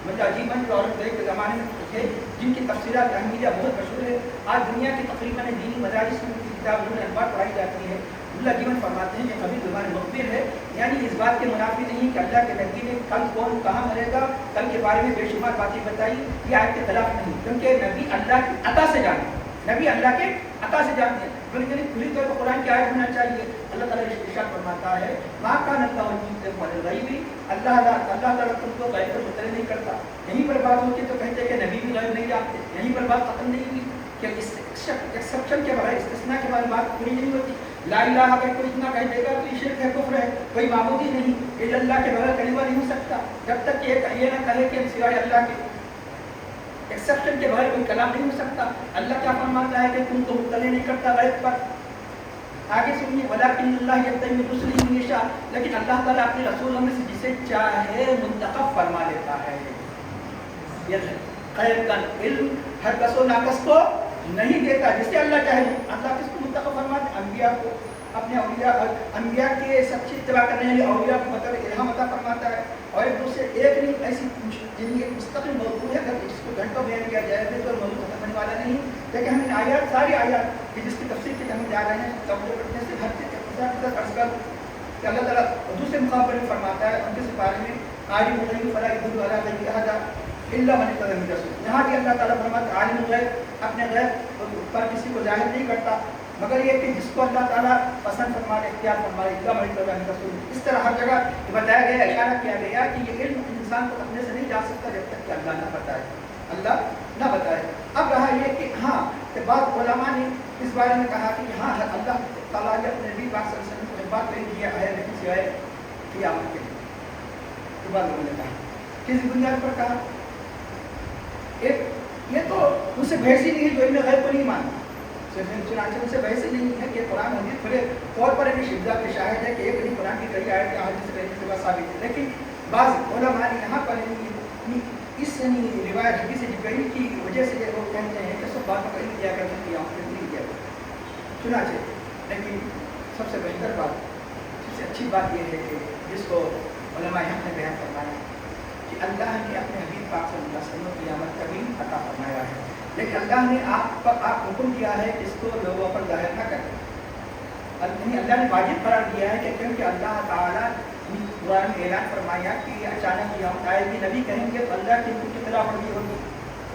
ملا جیون جو اورنگزیب کے زمانے میں تھے، جن کی تفسیرات احمدیہ بہت مشہور ہے، آج دنیا کی تقریباً دینی مدارس میں ان کی کتاب انبار پڑھائی جاتی ہے۔ اللہ جیون فرماتے ہیں کہ خبیر زبان مخبر ہے، یعنی اس بات کے منافی نہیں کہ اللہ کے نبی نے کل کون کہاں مرے گا، کل کے بارے میں بے شمار باتیں بتائی، یہ آیت کے خلاف نہیں، کیونکہ نبی اللہ کی عطا سے جانتے ہیں، نبی اللہ کے عطا سے جانتے ہیں، بلکہ کھلی طور پر قرآن کی آیت ہونا چاہیے. اللہ تعالیٰ ارشاد فرماتا ہے ما کان اللہ لیطلعکم علی الغیب، اللہ تعالیٰ تم کو غیب پر مطلع نہیں کرتا. یہیں پر بات ہوتی تو کہتے کہ نبی بھی غیب نہیں جانتے. یہیں پر بات ختم نہیں ہوئی کہ ایکسیپشن کے بغیر، استثناء کے بعد بات پوری نہیں ہوتی. لا الہ اگر کوئی اتنا کہہ دے گا تو یہ شرک ہے، کفر ہے. کوئی معبود ہی نہیں الا اللہ کے بغیر کلمہ نہیں ہو سکتا جب تک کہ یہ نہ کہے کہ سوائے اللہ کے ایکسیپشن کے بغیر کوئی کلام نہیں ہو سکتا. اللہ کیا فرماتا ہے کہ تم تو مطلع نہیں کرتا غیب پر. آگے سنیے ولکن اللہ یتبع من رسلہ من یشاء، لیکن اللہ تعالیٰ اپنے رسولوں میں سے جسے چاہے منتخب فرما لیتا ہے. یہ غیب کا علم ہر کس و ناقص کو نہیں دیتا. جسے اللہ چاہے اللہ کس کو منتخب فرماتے ہیں؟ انبیاء کو. اپنے انبیاء کے سچی اتباع کرنے والے اولیاء کو مطلب الہام عطا فرماتا ہے. اور ایک دوسرے ایک نہیں ایسی ایک مستقل موضوع ہے جس کو گھنٹوں بیان کیا جائے تو موضوع ختم ہونے والا نہیں. لیکن ہم نے آیات ساری آیات کہ جس کی تفسیر کی ہم جا رہے ہیں توجہ کرنے سے ہر چیز عرض کر کہ اللہ تعالیٰ دوسرے مقام پر فرماتا ہے ان کے سپارے میں عالم الغیب فلا یظہر علی غیبہ احدا الا من ارتضی من رسول. یہاں بھی اللہ تعالیٰ فرماتا ہے عالم الغیب اپنے غیب پر کسی کو ظاہر نہیں کرتا مگر یہ کہ جس کو اللہ تعالیٰ پسند فرمائے اختیار فرمائے الا من ارتضی من رسول. اس طرح ہر جگہ بتایا گیا، اشارہ کیا گیا کہ یہ علم انسان کو اپنے سے نہیں جا سکتا جب تک کہ اللہ نہ بتائے، اللہ نہ بتائے. اب رہا یہ کہ ہاں کہ بعض علماء نے اس بارے میں کہا کہ ہاں اللہ تعالیٰ نے اپنے نبی پاک صلی اللہ علیہ وسلم کو بات نہیں کیا ہے لیکن سوائے قیامت کے لیے. تو بعض لوگوں نے کہا کس بنیاد پر کہا؟ یہ تو ان سے بحث ہی نہیں ہے جو علم غیب کو نہیں مانتا. چنانچہ ان سے بحث ہی نہیں ہے کہ قرآن حدیث کھلے طور پر ایک شبدہ کے شاہد ہے کہ ایک نہیں قرآن کی کئی آیت حدیث سے کہنے کے بعد ثابت ہے. لیکن بعض علماء نے یہاں پر اس روایت حدیث جبرائیل کی وجہ سے وہ کہتے ہیں کہ سب باتوں کا علم کیا کرتے ہیں قیامت نہیں کیا کرتے. چنانچہ لیکن سب سے بہتر بات، سب سے اچھی بات یہ ہے کہ جس کو علماء یہاں نے بیان فرمایا کہ اللہ نے اپنے حبیب پاک صلی اللہ علیہ وسلم کو قیامت کا دن عطا فرمایا ہے، لیکن اللہ نے آپ حکم دیا ہے کہ اس کو لوگوں پر ظاہر نہ کریں. اللہ نے واجب قرار دیا ہے کہ کیونکہ اللہ تعالیٰ قرآن میں اعلان فرمایا کہ اچانک قیامت آئے گی، نبی کہیں گے تو اللہ کی حکم کی خلاف ورزی ہوگی.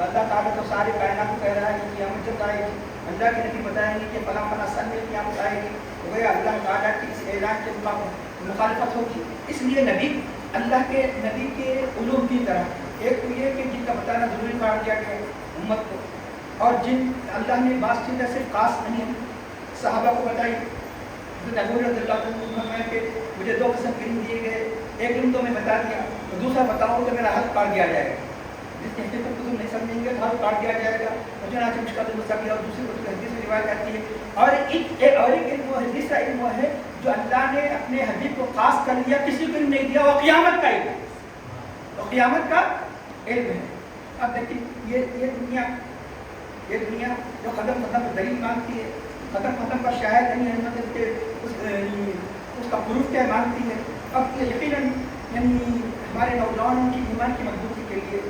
اللہ تعالیٰ تو سارے کائنات کو کہہ رہا ہے کہ قیامت جب آئے گی، اللہ کے نبی بتائیں گے کہ فلاں فلاں سن میں قیامت آئے گی، تو گیا اللہ تعالیٰ کی اس اعلان کے مخالفت ہوگی. اس لیے نبی اللہ کے نبی کے علوم کی طرح ایک تو یہ کہ جن کا بتانا ضروری قرار دیا گیا امت کو، اور جن اللہ نے بعض چیزیں صرف خاص نہیں صحابہ کو بتائی. نبی رضی اللہ عنہ کہ مجھے دو قسم کے علم دیے گئے، ایک علم تو میں بتا دیا تو دوسرا بتاؤں تو میرا حل کاٹ دیا جائے گا. جس کی حقیقت کو تم نہیں سمجھیں گے تو حل کاٹ دیا جائے گا. مجھے نہ مشکل مستقبل اور دوسری کو حدیث میں روایت آتی ہے. اور ایک علم وہ حدیث کا علم وہ ہے جو اللہ نے اپنے حبیب کو خاص کر لیا، کسی کو علم نہیں دیا، وہ قیامت کا علم ہے. تو قیامت کا علم ہے. اب دیکھیں یہ دنیا جو ختم دلیل مانگتی ہے، ختم پر شاید نہیں ہے مطلب کہ اس کا پروف کیا مانگتی ہے. اب یقیناً ہمارے نوجوانوں کی ایمان کی مضبوطی کے لیے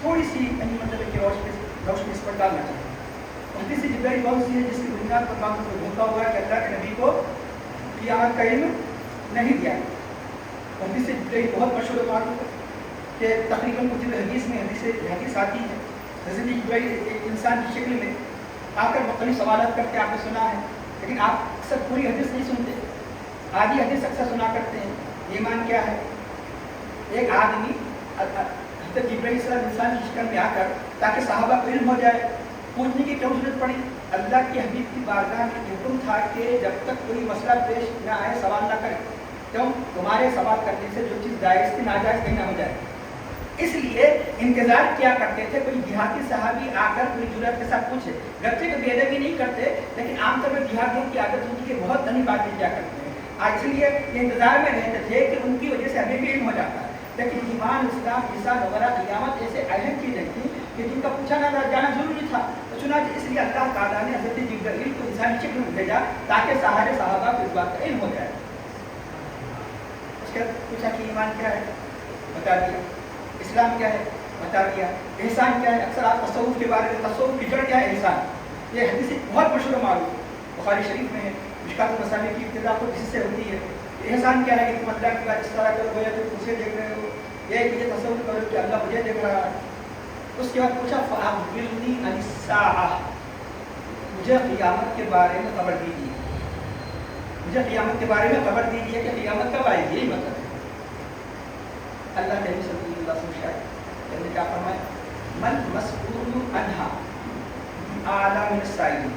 تھوڑی سی مطلب کہ روشنی اس پر ڈالنا چاہیے. حدیث جبرائیل بہت سی ہے جس کی بنیاد پر بات کو دھوکا ہوا ہے کہ اللہ کے نبی کو قیامت کا علم نہیں دیا. حدیث جبرائیل بہت مشہور بات ہے کہ تقریباً کچھ حدیث میں حدیث آتی ہے حضرت جبرائیل ایک انسان کی شکل میں آ کر مختلف سوالات کرتے آپ نے سنا ہے، لیکن آپ اکثر پوری حدیث نہیں سنتے، آدھی حدیث اکثر سنا کرتے ہیں. ایمان کیا ہے؟ ایک آدمی حضرت جبرائیل صلی اللہ علیہ وسلم انسان کی شکل میں آ کر تاکہ صحابہ کو علم ہو جائے، پوچھنے کی کیا ضرورت پڑی؟ اللہ کے حبیب کی بارگاہ میں حکم تھا کہ جب تک کوئی مسئلہ پیش نہ آئے سوال نہ کرے. کیوں؟ تمہارے سوال کرنے سے جو چیز جائز تھی ناجائز کہیں نہ ہو جائے. اس لیے انتظار کیا کرتے تھے کوئی دیہاتی صحابی آ کر کوئی جرأت کے ساتھ پوچھے. گرچہ کہ بے ادبی نہیں کرتے لیکن عام طور پر دیہاتیوں کی عادت ہوتی ہے بہت دنی باتیں کیا کرتے ہیں. اس لیے یہ انتظار میں رہتے تھے کہ ان کی وجہ سے ہمیں بھی علم ہو جاتا ہے. لیکن ایمان، اسلام، حساب وغیرہ قیامت ایسے اہم چیزیں تھیں کہ جن کا پوچھا نہ جانا ضروری تھا. تو چنانچہ اس لیے اللہ تعالیٰ نے حضرت جبرائیل کو انسانی شکل میں بھیجا تاکہ سارے صحابہ کو اس بات کا علم ہو جائے. اس کے بعد پوچھا کہ ایمان کیا ہے؟ بتا دیا. اسلام کیا ہے؟ بتا دیا. احسان کیا ہے؟ اکثر آپ تصوف کے بارے میں، تصوف کی جڑ کیا ہے؟ احسان. یہ حدیث بہت مشہور و معروف بخاری شریف میں ہے. مشکات المصابیح کی ابتدا خود اس سے ہوتی ہے. احسان کیا ہے کہ تم اللہ کی بات اس طرح کرو گویا تم اسے دیکھ رہے ہو، یہ کہ یہ تصور کرو کہ اللہ مجھے دیکھ رہا ہے. اس کے بعد پوچھا فأخبرنی عن الساعة، مجھے قیامت کے بارے میں خبر دیجیے، مجھے قیامت کے بارے میں خبر دیجیے کہ قیامت کب آئے گی، یہی مطلب ہے۔ اللہ کے نبی صلی اللہ علیہ وسلم نے کیا فرمایا، من مسئول عنہا اعلیٰ من السائل،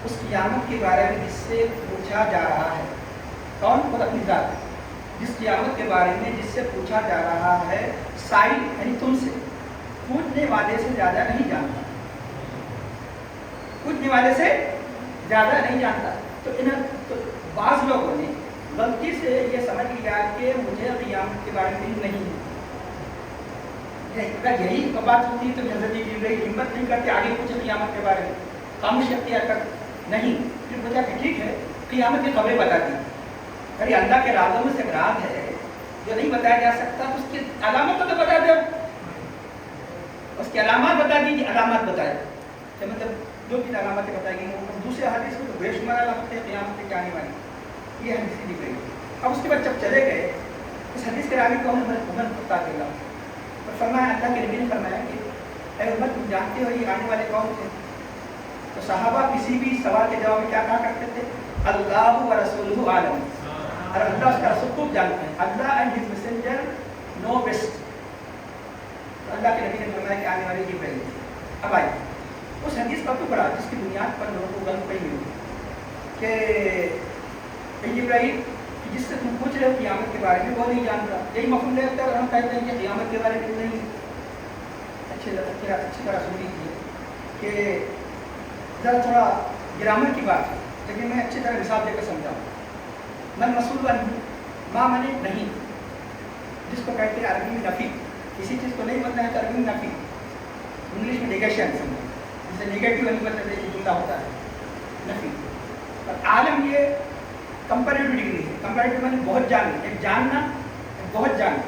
اس قیامت کے بارے میں جس سے پوچھا جا رہا ہے، کون؟ خود اپنی ذات، جس قیامت کے بارے میں جس سے پوچھا جا رہا ہے، سائل یعنی تم سے، پوچھنے والے سے زیادہ نہیں جانتا، پوچھنے والے سے زیادہ نہیں جانتا۔ تو بعض لوگوں نے غلطی سے یہ سمجھ لیا کہ مجھے قیامت کے بارے میں نہیں ہے۔ اگر یہی بات ہوتی تو حضرت جبرائیل ہمت نہیں کرتے آگے پوچھے قیامت کے بارے میں، خاموشی اختیار کر نہیں، پھر بتا کہ ٹھیک ہے قیامت کی خبریں بتا دی، ارے اللہ کے رازوں میں سے ایک راز ہے جو نہیں بتایا جا سکتا، اس کی علامت تو بتا دو، اس کی علامات بتا دیجیے، علامات بتائے کہ مطلب 2-3 علامتیں بتائی گئی ہیں، دوسرے حدیث میں تو بے شمار علامتیں قیامت کے آنے والی، یہ حدیث لکھ رہی ہے۔ اب اس کے بعد جب چلے گئے اس حدیث کے راوی کو عمر بتا دے گا، اور فرمایا اللہ کے نبی نے فرمایا کہ اے عمر تم جانتے ہو یہ آنے والے کون تھے؟ تو صحابہ کسی بھی سوال کے جواب میں کیا کہا کرتے تھے؟ اللہ و رسولہ عالم، اور اللہ اس کا رسول خوب جانتے ہیں، Allah and his messenger know best. تو اللہ کے نبی نے فرمایا کہ آنے والے جبرائیل تھے۔ اب آئیے اس حدیث کا ٹکڑا جس کی بنیاد پر لوگوں کو غلط فہمی ہوئی کہ جبرائیل جس سے تم پوچھ رہے ہو قیامت کے بارے میں وہ نہیں جانتا، یہی مفہوم لیتا ہے اور ہم کہتے ہیں کہ قیامت کے بارے میں نہیں۔ اچھی طرح سن لیجیے کہ ذرا تھوڑا گرامر کی بات ہے لیکن میں اچھی طرح مثال دے کر سمجھاؤں۔ من مسئول عنہ، ما منے نہیں، جس کو کہتے ہیں عربی میں نفی، کسی چیز کو نہیں بتایا تو عربی میں نفی، انگلش میں نیگیشن سمجھو، جسے نیگیٹو نہیں بتاتے یہ جملہ ہوتا ہے نفی۔ اور عالم یہ کمپیریٹو ڈگری ہے، کمپیریٹو مانے بہت جاننا، ایک جاننا ایک بہت جاننا۔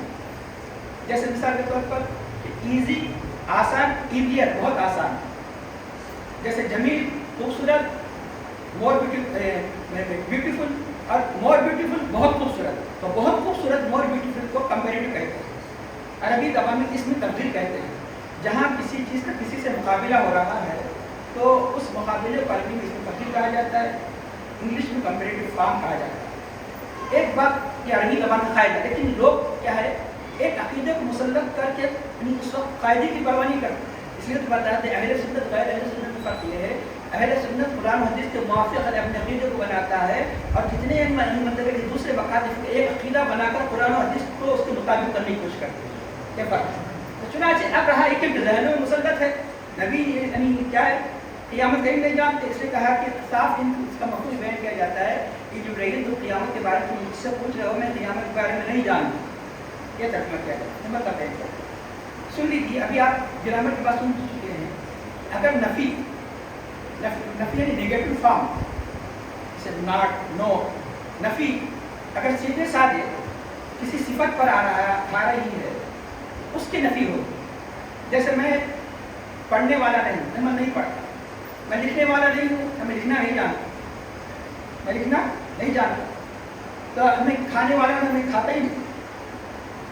جیسے مثال کے طور پر ایزی آسان، ایزیئر بہت آسان، جیسے جمیل خوبصورت، مور بیوٹیفل، اور مور بیوٹیفل بہت خوبصورت، تو بہت خوبصورت مور بیوٹیفل کو کمپیریٹو کہتے ہیں۔ عربی زبان میں اس میں تبدیل کہتے ہیں، جہاں کسی چیز کا کسی سے مقابلہ ہو رہا ہے تو اس مقابلے کو عربی میں اس میں تبدیل کہا جاتا ہے، انگلش میں کمپیریٹو فارم کہا جاتا ہے۔ ایک بات یہ عربی زبان کا قاعدہ ہے، لیکن لوگ کیا ہے ایک عقیدے کو مسلط کر کے اس وقت قاعدے کی پرواہ نہیں کرتے، اس لیے تو بتاتے ہیں اہل سنت غیر اہل سنت میں فرق یہ ہے، اہل سنت قرآن و حدیث کے موافق اپنے عقیدے کو بناتا ہے، اور جتنے مطلب کہ دوسرے مقاصد ایک عقیدہ بنا کر قرآن و حدیث کو اس کے مطابق کرنے کی کوشش کرتے ہیں۔ یہ فرق ہے۔ تو چنانچہ اب رہا ایک ذہنوں میں مسلط ہے، نبی یعنی کیا ہے قیامت کہیں نہیں جانتے، اس لیے کہا کہ صاف اس کا مفہوم بیان کیا جاتا ہے کہ جبرائیل جو قیامت کے بارے میں مجھ سے پوچھ رہے ہو میں قیامت کے بارے میں نہیں جانتا، یہ ترجمہ کیا جاتا ہے۔ نمبر کا سن لیجیے، ابھی آپ گرامر کی بات سن چکے ہیں۔ اگر نفی یعنی نیگیٹو فارم، جیسے ناٹ، نو، نفی اگر سیدھے سادھے کسی صفت پر آ رہا ہے ہمارا ہی ہے اس کی نفی ہوگی، جیسے میں پڑھنے والا نہیں، میں نہیں پڑھتا، میں لکھنے والا نہیں ہوں، میں لکھنا نہیں جانتا، میں لکھنا نہیں جانتا، تو میں کھانے والا ہوں، میں کھاتا ہی نہیں،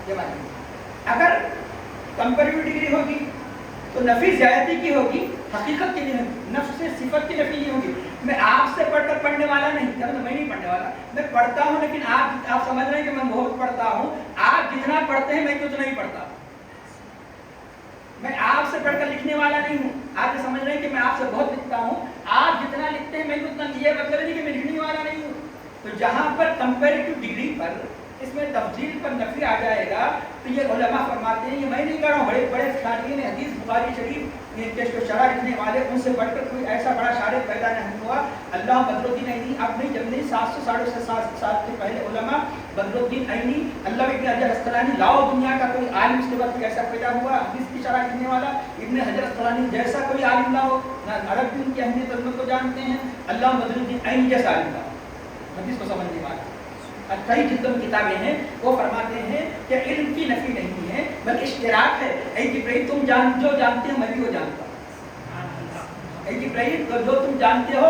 یہ بات۔ اگر کمپیریٹو ڈگری ہوگی تو نفی زیادتی کی ہوگی، حقیقت کی نہیں، نفس سے صفت کی نفی نہیں ہوگی۔ میں آپ سے پڑھ کر پڑھنے والا نہیں، میں نہیں پڑھنے والا، میں پڑھتا ہوں لیکن آپ سمجھ رہے ہیں کہ میں بہت پڑھتا ہوں، آپ جتنا پڑھتے ہیں میں اتنا نہیں پڑھتا۔ میں آپ سے پڑھ کر لکھنے والا نہیں ہوں، آپ یہ سمجھ رہے ہیں کہ میں آپ سے بہت لکھتا ہوں، آپ جتنا لکھتے ہیں میں اتنا، یہ مطلب نہیں کہ میں لکھنے والا نہیں ہوں۔ تو جہاں پر کمپیریٹو ڈگری پر اس میں تفضیل پر نفی آ جائے گا تو یہ علماء فرماتے ہیں، یہ میں نہیں کہہ رہا ہوں، بڑے بڑے شارحین حدیث بخاری شریف کے شرح لکھنے والے ان سے بڑھ کر کوئی ایسا بڑا شارح پیدا نہیں ہوا۔ اللہ بدر الدین عینی اب نہیں جب نہیں 700 ساڑھے 700 سال کے پہلے علماء بدر الدین عینی، اللہ ابن حجر اسقلانی، لاؤ دنیا کا کوئی عالم اس کے بعد کیسا پیدا ہوا حدیث کی شرح لکھنے والا، ابن حجر اسقلانی جیسا کوئی عالم لاؤ، عرب دین کی اہمیت عظمت کو جانتے ہیں، اللہ بدر الدین عینی جیسا عالم لاؤ حدیث کو سمجھنے والا۔ کئی جلدوں میں کتابیں ہیں، وہ فرماتے ہیں کہ علم کی نفی نہیں ہے بلکہ اشتراک ہے۔ اے جبرائیل تم جو جانتے ہو میں بھی وہ جانتا ہوں، اے جبرائیل جو تم جانتے ہو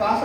500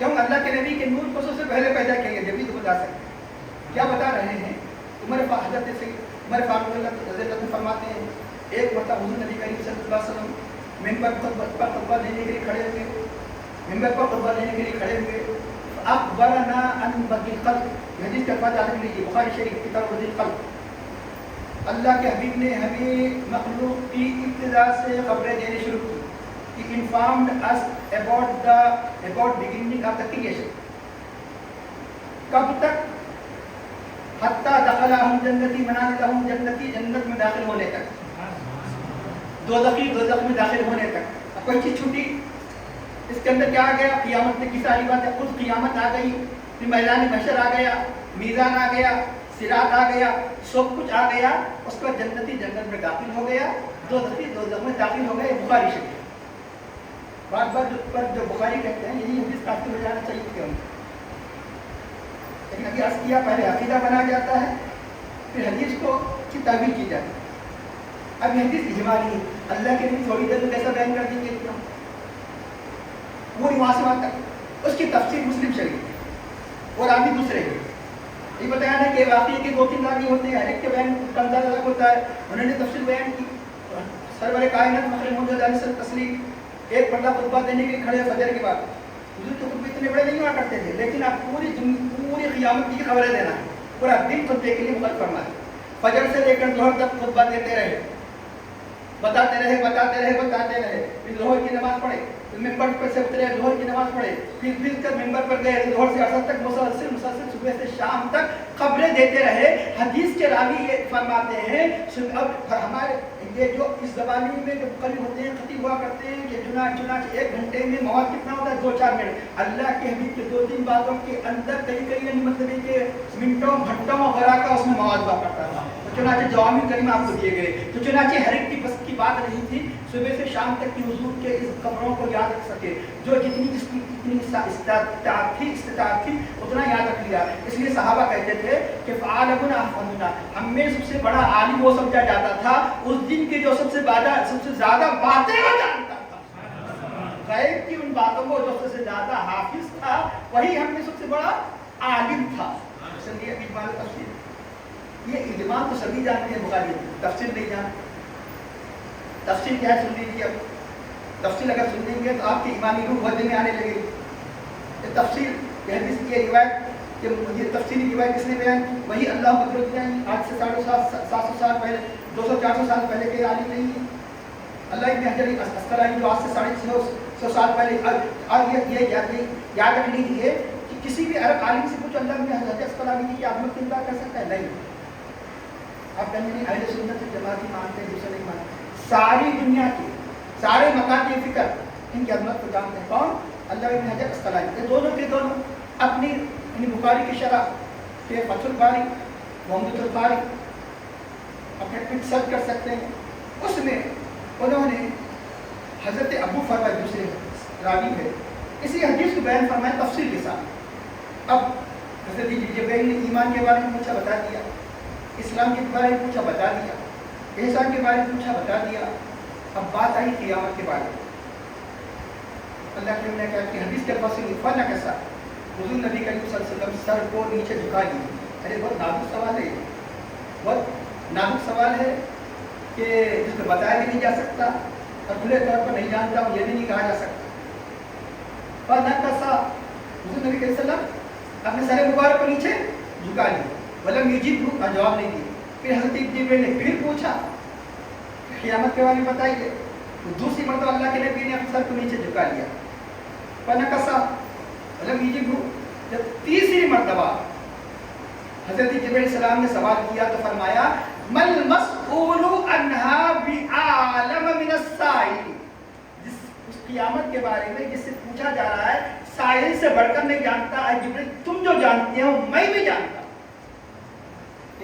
کہ ہم اللہ کے نبی کے نور کو سب سے پہلے پیدا کیے گے، جبھی تو بتا سکتے ہیں۔ کیا بتا رہے ہیں؟ حضرت عمر فاروق رضی اللہ عنہ فرماتے ہیں ایک مرتبہ حضور نبی کریم صلی اللہ علیہ وسلم ممبر پر خطبہ دینے کے لیے کھڑے ہوئے، ممبر پر خطبہ دینے کے لیے کھڑے ہوئے، اخبرنا ان بدی الخلق، حدیث کا الفاظ یاد لیجیے، بخاری شریف کتاب بدی الخلق، اللہ کے حبیب نے ہمیں مخلوق کی ابتدا سے خبریں دینے شروع کی، He informed us about beginning of the creation. کب تک؟ حتی دخلہم جنتی منازلہم جنتی، جنت میں داخل ہونے تک، دوزخی دوزخ میں داخل ہونے تک۔ اب کوئی چیز چھوٹی اس کے اندر کیا آ گیا؟ قیامت کی ساری بات ہے، خود قیامت آ گئی، پھر میدان محشر آ گیا، میزان آ گیا، صراط آ گیا، سب کچھ آ گیا، اس پر جنتی جنت میں داخل ہو گیا، دوزخی دوزخ میں داخل ہو گئے۔ بخاری شریف بار بار پر جو بخاری کہتے ہیں یہی حدیث کافی ہو جانا چاہیے کیوں، لیکن ابھی عرض کیا پہلے عقیدہ بنا جاتا ہے پھر حدیث کو کی تعبیر کی جاتی ہے۔ اب یہ حدیث اجمالی ہے، اللہ کے لیے تھوڑی دیر میں کیسا بیان کر دیں گے کیوں، پوری وہاں سے وہاں تک اس کی تفسیر مسلم شریف اور آدمی دوسرے ہیں۔ یہ بتایا نا کہ واقعی کے 2-3 راوی ہوتے ہیں، ہر ایک کے بیان کا انداز الگ ہوتا ہے، انہوں نے تفسیر بیان کی۔ سرور کائنات مخلوق محمد علیہ السلام تسلیم ایک بندہ خطبہ دینے کے لیے کھڑے فجر کے بعد، حضور کے خطبے اتنے بڑے نہیں ہوا کرتے تھے، لیکن اب پوری قیامت کی خبریں دینا ہے، پورا دن خطبے کے لیے مقرر فرما ہے۔ فجر سے لے کر ظہر تک خطبہ دیتے رہے، بتاتے رہے، پھر ظہر کی نماز پڑھے، ممبر پر سے اترے، ظہر کی نماز پڑھے، پھر کر ممبر پر گئے، ظہر سے عصر تک مسلسل صبح سے شام تک خبریں دیتے رہے۔ حدیث کے راوی یہ فرماتے ہیں اب ہمارے یہ جو اس زبانی میں جو قریب ہوتے ہیں، خطیب ہوا کرتے ہیں کہ چنانچہ 1 گھنٹے میں مواد کتنا ہوتا ہے؟ 2-4 منٹ۔ اللہ کے حبیب کے 2-3 باتوں کے اندر کئی مطلب کہ منٹوں گھنٹوں وغیرہ کا اس میں مواد ہوا کرتا تھا، چنانچہ جوامع کلمہ آپ کو دیے گئے، تو چنانچہ ہر ایک کی بس کی بات نہیں تھی صبح سے شام تک کی حضور کے اس خبروں کو یاد رکھ سکے، جو جس کی استطاعت تھی اتنا یاد رکھ لیا۔ اس لیے صحابہ کہتے تھے کہ فعالمنا احفظنا، ہم میں سب سے بڑا عالم وہ سمجھا جاتا تھا اس دن کے جو سب سے زیادہ باتیں وہ جانتا تھا، غیب کی ان باتوں کو جو سب سے زیادہ حافظ تھا وہی ہم میں سب سے بڑا عالم تھا۔ سنیے اجمال تفسیر، یہ اجمال تو سبھی جانتے ہیں، بخاری تفسیر نہیں جانتے۔ تفسیر کیا ہے سن لیجیے، اب تفسیر اگر سن لیں گے تو آپ کی ایمانی روح بدلے میں آنے لگے گی۔ تفسیر یہ حدیث کی روایت کہ یہ تفسیری روایت کس نے بیان کی؟ وہی اللہ بدرالدین، آج سے 700 سال پہلے، 200-400 سال پہلے کے عالم نہیں ہے۔ اللہ ابن حجر اسقلانی جو آج سے 650 سال پہلے، اور یہ یاد رکھ لیجیے کہ کسی بھی عرب عالم سے کچھ اللہ ابن حجر اسقلانی کی عظمت کا انکار کر سکتا ہے؟ نہیں۔ آپ کہیں گے اہل سنت جماعتی مانتے ہیں، دوسرے نہیں مانتے۔ ساری دنیا کی سارے مکاتب فکر ان کی عظمت کو جانتے ہیں۔ کون؟ اللہ ابن حجر اسقلانی۔ یہ دونوں کے دونوں اپنی بخاری کی شرح کہ فتح الباری، محمد الباری اپنے پٹ سرچ کر سکتے ہیں، اس میں انہوں نے حضرت ابو فرمائے، دوسرے راوی ہے، اسی حدیث کو بیان فرمایا تفصیل کے ساتھ۔ اب حضرت جبرائیل نے ایمان کے بارے میں پوچھا، بتا دیا، اسلام کے بارے میں پوچھا، بتا دیا، احسان کے بارے میں پوچھا، بتا دیا۔ اب بات آئی قیامت کے بارے میں۔ اللہ کے نے کہا کہ حدیث کے الفاظ سے فن کیسا، حضور نبی کریم صلی اللہ علیہ وسلم سر کو نیچے جھکا لیے۔ ارے بہت نازک سوال ہے، بہت نازک سوال ہے کہ جس کو بتایا بھی نہیں جا سکتا اور کھلے طور پر نہیں جانتا ہوں یہ بھی نہیں کہا جا سکتا۔ فن کیسا، حضور نبی کریم صلی اللہ علیہ وسلم اپنے سر مبارک کو نیچے جھکا لیے، ولم یجب کا جواب نہیں دیا۔ پھر حضرت جبرائیل نے پھر پوچھا قیامت کے بارے میں بتائیے، دوسری مرتبہ اللہ کے نبی نے اپنے سر کو نیچے جھکا لیا، فنکسا ولم یجب۔ جب تیسری مرتبہ حضرت جبرائیل السلام نے سوال کیا تو فرمایا مل مسئول عنہا بعالم من السائل، اس قیامت کے بارے میں جس سے پوچھا جا رہا ہے سائل سے بڑھ کر نہیں جانتا، اے جبرائیل تم جو جانتے ہو میں بھی جانتا،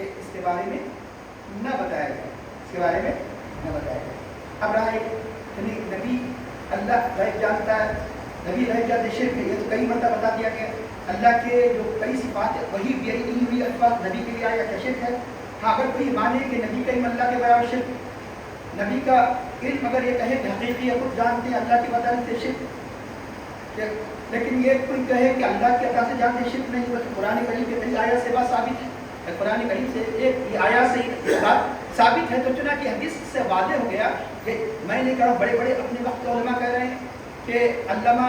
اس کے بارے میں نہ بتایا گیا، اس کے بارے میں نہ بتایا گیا۔ اب رہا یعنی نبی اللہ غیب جانتا ہے، نبی غیب جانتے شرک ہے، یہ تو کئی مرتبہ بتا دیا گیا۔ اللہ کے جو کئی صفات ہے وہی بھی الفاظ نبی کے لیے آیا، کیا شرک ہے؟ ہاں، اگر کوئی مانے کہ نبی کا علم اللہ کے برابر شرک، نبی کا علم اگر یہ کہے کہ حقیقی ہے خود جانتے ہیں اللہ کے بتا رہے تھے شرک، لیکن یہ کوئی کہے کہ اللہ کی عطا سے جانتے شرک نہیں ہوتا، قرآن کریم کے کئی آیات سے بات ثابت ہے، قرآن کریم سے ایک آیات سے یہ بات ثابت ہے، تو چنانچہ حدیث سے واضح ہو گیا کہ میں نہیں کہہ رہا، بڑے بڑے اپنے وقت کے علماء کہہ رہے ہیں کہ علامہ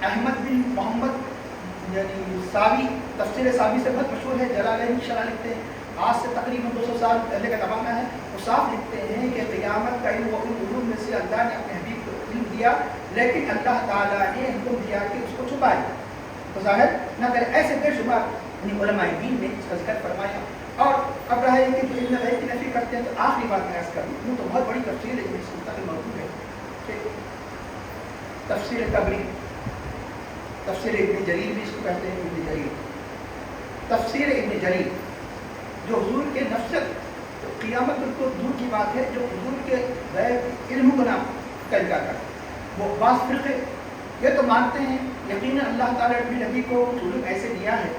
احمد بن محمد یعنی ساوی تفسیر ساوی سے بہت مشہور ہے، جلالین کی شرح لکھتے ہیں، آج سے تقریباً 200 سال پہلے کا زمانہ ہے، وہ صاف لکھتے ہیں کہ قیامت کا علم ان علوم میں سے اللہ نے اپنے حبیب کو علم دیا، لیکن اللہ تعالیٰ نے حکم دیا کہ اس کو چھپائے، تو ظاہر نہ کرے، ایسے بے شمار علماء دین نے اس کا ذکر فرمایا۔ اور اب رہا ہے کہ جو علم غیب کی نفی کرتے ہیں، تو آخری بات میں عرض کروں، وہ تو بہت بڑی تفصیل ہے جو اس مستقل موجود ہے کہ تفسیر قبری، تفسیر ابن جریر بھی اس کو کہتے ہیں، ابن جریر، تفسیر ابن جریر جو حضور کے نفست قیامت کو دور کی بات ہے، جو حضور کے غیب علم کو نام کا انکار کرتے ہیں، وہ بعض فرقے یہ تو مانتے ہیں یقیناً اللہ تعالیٰ نے نبی کو علم ایسے دیا ہے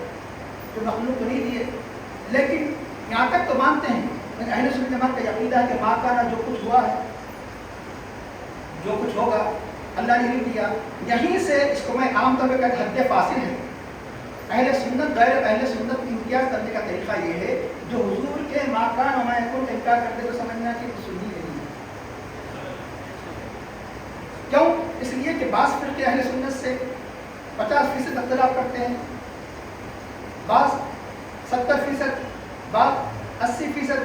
جو مخلوق کو نہیں دیے، لیکن یہاں تک تو مانتے ہیں، اہل سنت جماعت کا عقیدہ ہے کہ ماں کا نہ جو کچھ ہوا ہے، جو کچھ ہوگا اللہ نے علم دیا، یہیں سے اس کو میں عام طور پہ کہتا حد فاصل ہے۔ اہل سنت غیر اہل سنت کی امتیاز کرنے کا طریقہ یہ ہے، جو حضور کے ما کان و ما یکون کا انکار کرتے تو سمجھنا کہ سنی نہیں ہے۔ کیوں؟ اس لیے کہ بعض فرقے اہل سنت سے 50% اختلاف کرتے ہیں، بعض 70%، بعض 80%،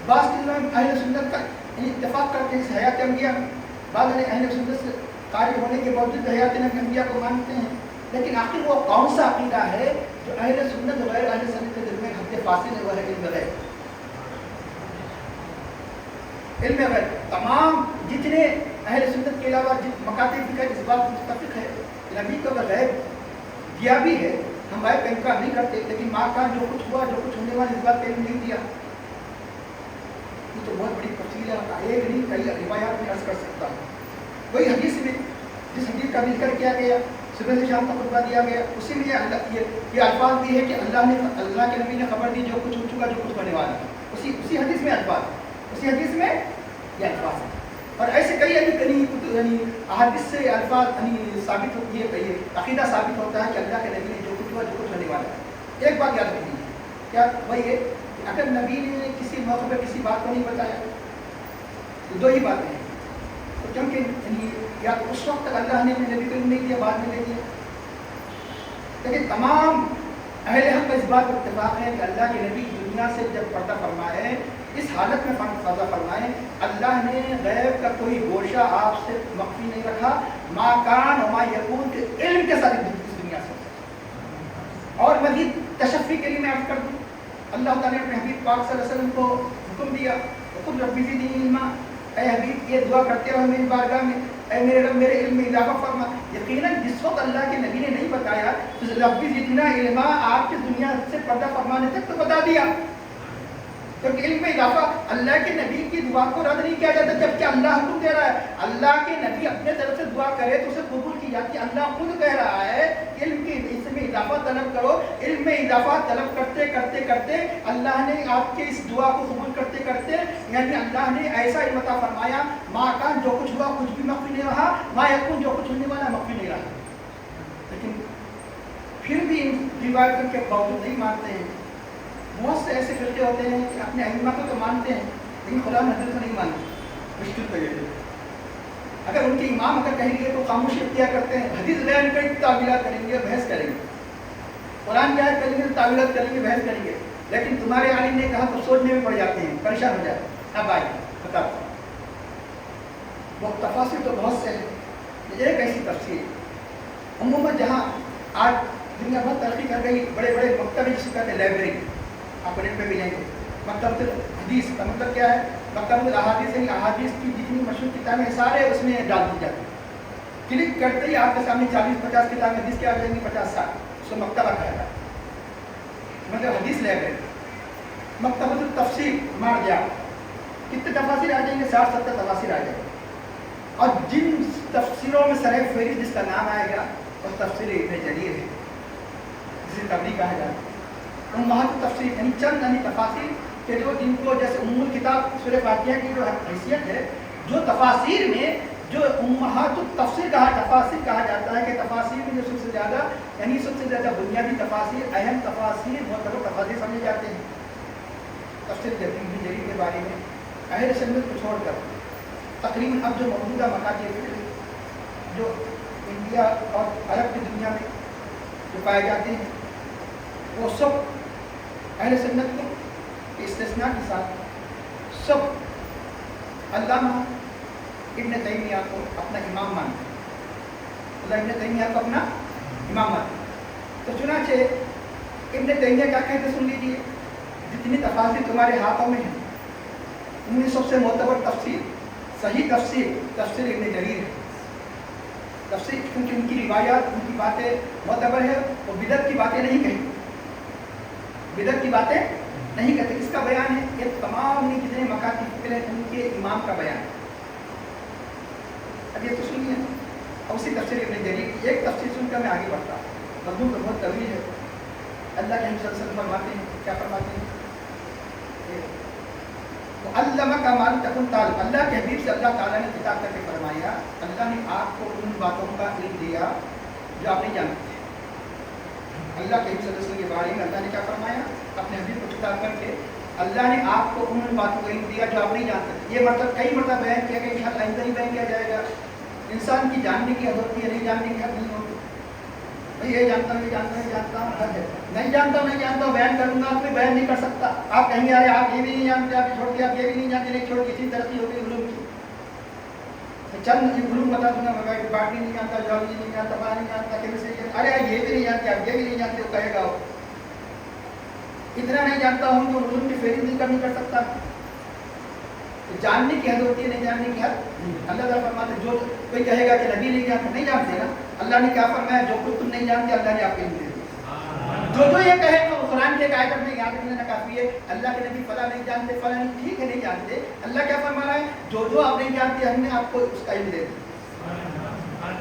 بعض اہل سنت کا اتفاق کرتے ہیں اس حیات انبیاء میں، بعض اہل سنت سے قائل ہونے کے باوجود حیات انبیاء کو مانتے ہیں، لیکن آخر وہ کون سا عقیدہ ہے جو اہل سنت و غیر اہل سنت کے درمیان حد فاصل ہے؟ وہ ہے علم غیب۔ علم غیب تمام جتنے اہل سنت کے علاوہ مکاتب کا اس بات متفق ہے کہ نبی کو غیب دیا بھی ہے، ہم غیب کا انکار نہیں کرتے، لیکن ماں کا جو کچھ ہوا، جو کچھ ہونے والا اس بات کا علم نہیں دیا۔ یہ تو بہت بڑی تفصیل ہے، ایک نہیں کئی روایات میں عرض کر سکتا ہوں۔ وہی حدیث میں جس حدیث کا ذکر کیا گیا، صبح سے شام تک خطبہ دیا گیا، اسی میں یہ الفاظ بھی ہے کہ اللہ کے نبی نے خبر دی جو کچھ ہو چکا، جو کچھ ہونے والا ہے، اسی حدیث میں الفاظ، اسی حدیث میں یہ الفاظ ہیں۔ اور ایسے کئی یعنی احادیث سے الفاظ ثابت ہوتی ہے، کئی عقیدہ ثابت ہوتا ہے کہ اللہ کے نبی نے جو کچھ ہوا، جو کچھ ہونے والا ہے۔ ایک بات یاد رکھنی ہے، کیا وہی ہے کہ اگر نبی نے کسی موقع پہ کسی بات کو نہیں بتایا تو دو ہی باتیں ہیں، کیونکہ یا تو اس وقت تک اللہ نے نبی کو نہیں دیا، بعد میں دے دیا، لیکن تمام اہل حق کا اس بات پر اتفاق ہے کہ اللہ کے نبی دنیا سے جب پردہ فرمائے، اس حالت میں پردہ فرمائے، اللہ نے غیب کا کوئی گوشہ آپ سے مخفی نہیں رکھا، ما کان و ما یکون کے علم کے ساتھ اس دنیا سے۔ اور مزید تشفی کے لیے میں عرض کر دوں، اللہ تعالیٰ نے اپنے حبیب پاک صلی اللہ علیہ وسلم کو حکم دیا، وقل رب زدنی علما، اے حبیب یہ دعا کرتے رہو میری بارگاہ میں، اے میرے رب میرے علم میں اضافہ فرما۔ یقیناً جس وقت اللہ کے نبی نے نہیں بتایا تو رب زدنا علما آپ کی دنیا سے پردہ فرمانے تک تو بتا دیا، کیونکہ علم میں اضافہ اللہ کے نبی کی دعا کو رد نہیں کیا جاتا، جبکہ اللہ حکم دے رہا ہے، اللہ کے نبی اپنے طرف سے دعا کرے تو اسے قبول کی جاتی ہے۔ اللہ خود کہہ رہا ہے علم کے اس میں اضافہ طلب کرو، علم میں اضافہ طلب کرتے کرتے کرتے اللہ نے آپ کے اس دعا کو قبول کرتے کرتے یعنی اللہ نے ایسا علم عطا فرمایا، ما کان جو کچھ ہوا کچھ بھی مخفی نہیں رہا، ما یکون جو کچھ ہونے والا مخفی نہیں رہا۔ لیکن پھر بھی ان روایتوں کے باوجود نہیں مانتے ہیں۔ بہت سے ایسے فرقے ہوتے ہیں کہ اپنے ائمہ کو تو مانتے ہیں لیکن قرآن حدیث کو نہیں مانتے، مشکل تو یہ ہے۔ اگر ان کے امام اگر کہیں گے تو خاموشی اختیار کرتے ہیں، حدیث لے کر تعویلات کریں گے، بحث کریں گے، قرآن کی آیت کریں گے، تعویلات کریں گے، بحث کریں گے، لیکن تمہارے عالم نے کہا تو سوچنے میں پڑ جاتے ہیں، پریشان ہو جاتے ہیں۔ اب آئیے بتاؤ، وہ تفاصیل تو بہت سے ہیں، ایک ایسی تفصیل عموماً جہاں آج دنیا بہت ترقی کر گئی، بڑے بڑے مکتب جس کو کہتے ہیں لائبریری، آپ نیٹ پہ بھی لیں گے، مکتبۃ الحدیث کا مطلب کیا ہے؟ مکتبۃ الاحادیث ہے، احادیث کی جتنی مشہور کتابیں ہیں سارے اس میں ڈال دی جاتی ہیں، کلک کرتے ہی آپ کے سامنے 40-50 کتابیں حدیث کے آ جائیں گی، 50-60، اس کو مکتبہ کہا جاتا ہے، مطلب حدیث لائبریری۔ مکتبۃ التفسیر مارجع، کتنے تفاسیر آ جائیں گے؟ 60-70 تفاسیر آ جائیں گے، اور جن تفسیروں میں سر فہرست جس کا نام آئے گا وہ تفسیر ابن جریر ہے، جسے طبری کہا جاتا ہے۔ تفسیر یعنی چند تفاسیر کہ جو جن کو جیسے ام الکتاب سورہ فاتحہ کی جو حیثیت ہے، جو تفاسیر میں جو امہات التفسیر تفاسیر کہا جاتا ہے کہ تفاسیر میں جو سب سے زیادہ یعنی سب سے زیادہ بنیادی تفاسیر، اہم تفاسیر، معتبر تفاسیر سمجھے جاتے ہیں تفسیر ابن جریر کے بارے میں اہل سنت کو چھوڑ کر تقریباً اب جو موجودہ مکاتب جو انڈیا اور عرب کی دنیا میں جو پائے جاتے ہیں وہ سب اہل سنت کو استثناء کے ساتھ سب علامہ ابن تیمیہ کو اپنا امام مانتے ہیں، اللہ ابن تیمیہ کو اپنا امام مانتے ہیں۔ تو چنانچہ ابن تیمیہ کیا کہتے سن لیجیے، جتنی تفاسیر تمہارے ہاتھوں میں ہیں ان میں سب سے معتبر تفسیر، صحیح تفسیر، تفسیر ابن جریر ہے۔ تفسیر کیونکہ ان کی روایات، ان کی باتیں معتبر ہے، وہ بدعت کی باتیں نہیں کہیں، بدعت کی باتیں نہیں کہتے، اس کا بیان ہے یہ تمام جتنے مکاتب ہیں ان کے امام کا بیان ہے۔ اب یہ تو سنیے، اب اسی تفسیر ابن جریر کی ایک تفسیر سن کر میں آگے بڑھتا ہوں، مضمون تو بہت طویل ہے۔ اللہ کے مسلسل فرماتے ہیں، کیا فرماتے ہیں؟ علمک ما لم تکن تعلم، اللہ کے حبیب سے اللہ تعالیٰ نے خطاب کر کے فرمایا اللہ نے آپ کو ان باتوں کا علم دیا جو آپ نہیں جانتے تھے۔ اللہ کے حبیب صلی اللہ علیہ وسلم کے بارے میں اللہ نے کیا فرمایا اپنے حبیب کو خطاب کر کے، اللہ نے آپ کو ان باتوں کا علم دیا جو آپ نہیں جانتے تھے۔ یہ مطلب کئی مرتبہ بیان کیا گیا، انشاءاللہ آئندہ ہی بیان کیا جائے گا۔ انسان کی جاننے کی حد ہوتی ہے، نہیں جاننے کی حد نہیں ہوتی۔ میں یہ جانتا ہوں، یہ جانتا ہوں، یہ جانتا ہوں، حد ہے۔ نہیں جانتا ہوں، نہیں جانتا ہوں، بیان کروں گا کوئی بیان نہیں کر سکتا۔ آپ کہیں گے ارے آپ یہ بھی نہیں جانتے، آپ چھوڑ کے آپ یہ بھی نہیں جانتے، نہیں چھوڑ کسی ترقی ہو گئی علوم کی۔ چند علوم بتا دوں گا، مگر باٹنی نہیں جانتا، جیولوجی نہیں جانتا، فلاں نہیں جانتا، کیمسٹری، ارے یہ بھی نہیں جانتے، آپ یہ بھی نہیں جانتے، وہ کہے گا وہ اتنا نہیں جانتا ہوں کہ علوم کی فہرست نہیں کر سکتا۔ جاننے کی حد ہوتی ہے، نہیں جاننے کی حد۔ اللہ تعالیٰ فرماتے ہیں جو کوئی کہے گا کہ نبی نہیں جانتے، نہیں جانتے نا، اللہ نے کیا فرمایا جو کچھ تم نہیں جانتے اللہ نے آپ کو علم دے دیا۔ جو یہ کہے تو قرآن کے آیت میں یاد رکھنا کافی ہے، اللہ کے نبی فلاں نہیں جانتے، فلاں نہیں، ٹھیک ہے نہیں جانتے، اللہ کیا فرما رہا ہے جو آپ نہیں جانتے ہم نے آپ کو اس کا علم دے دیا۔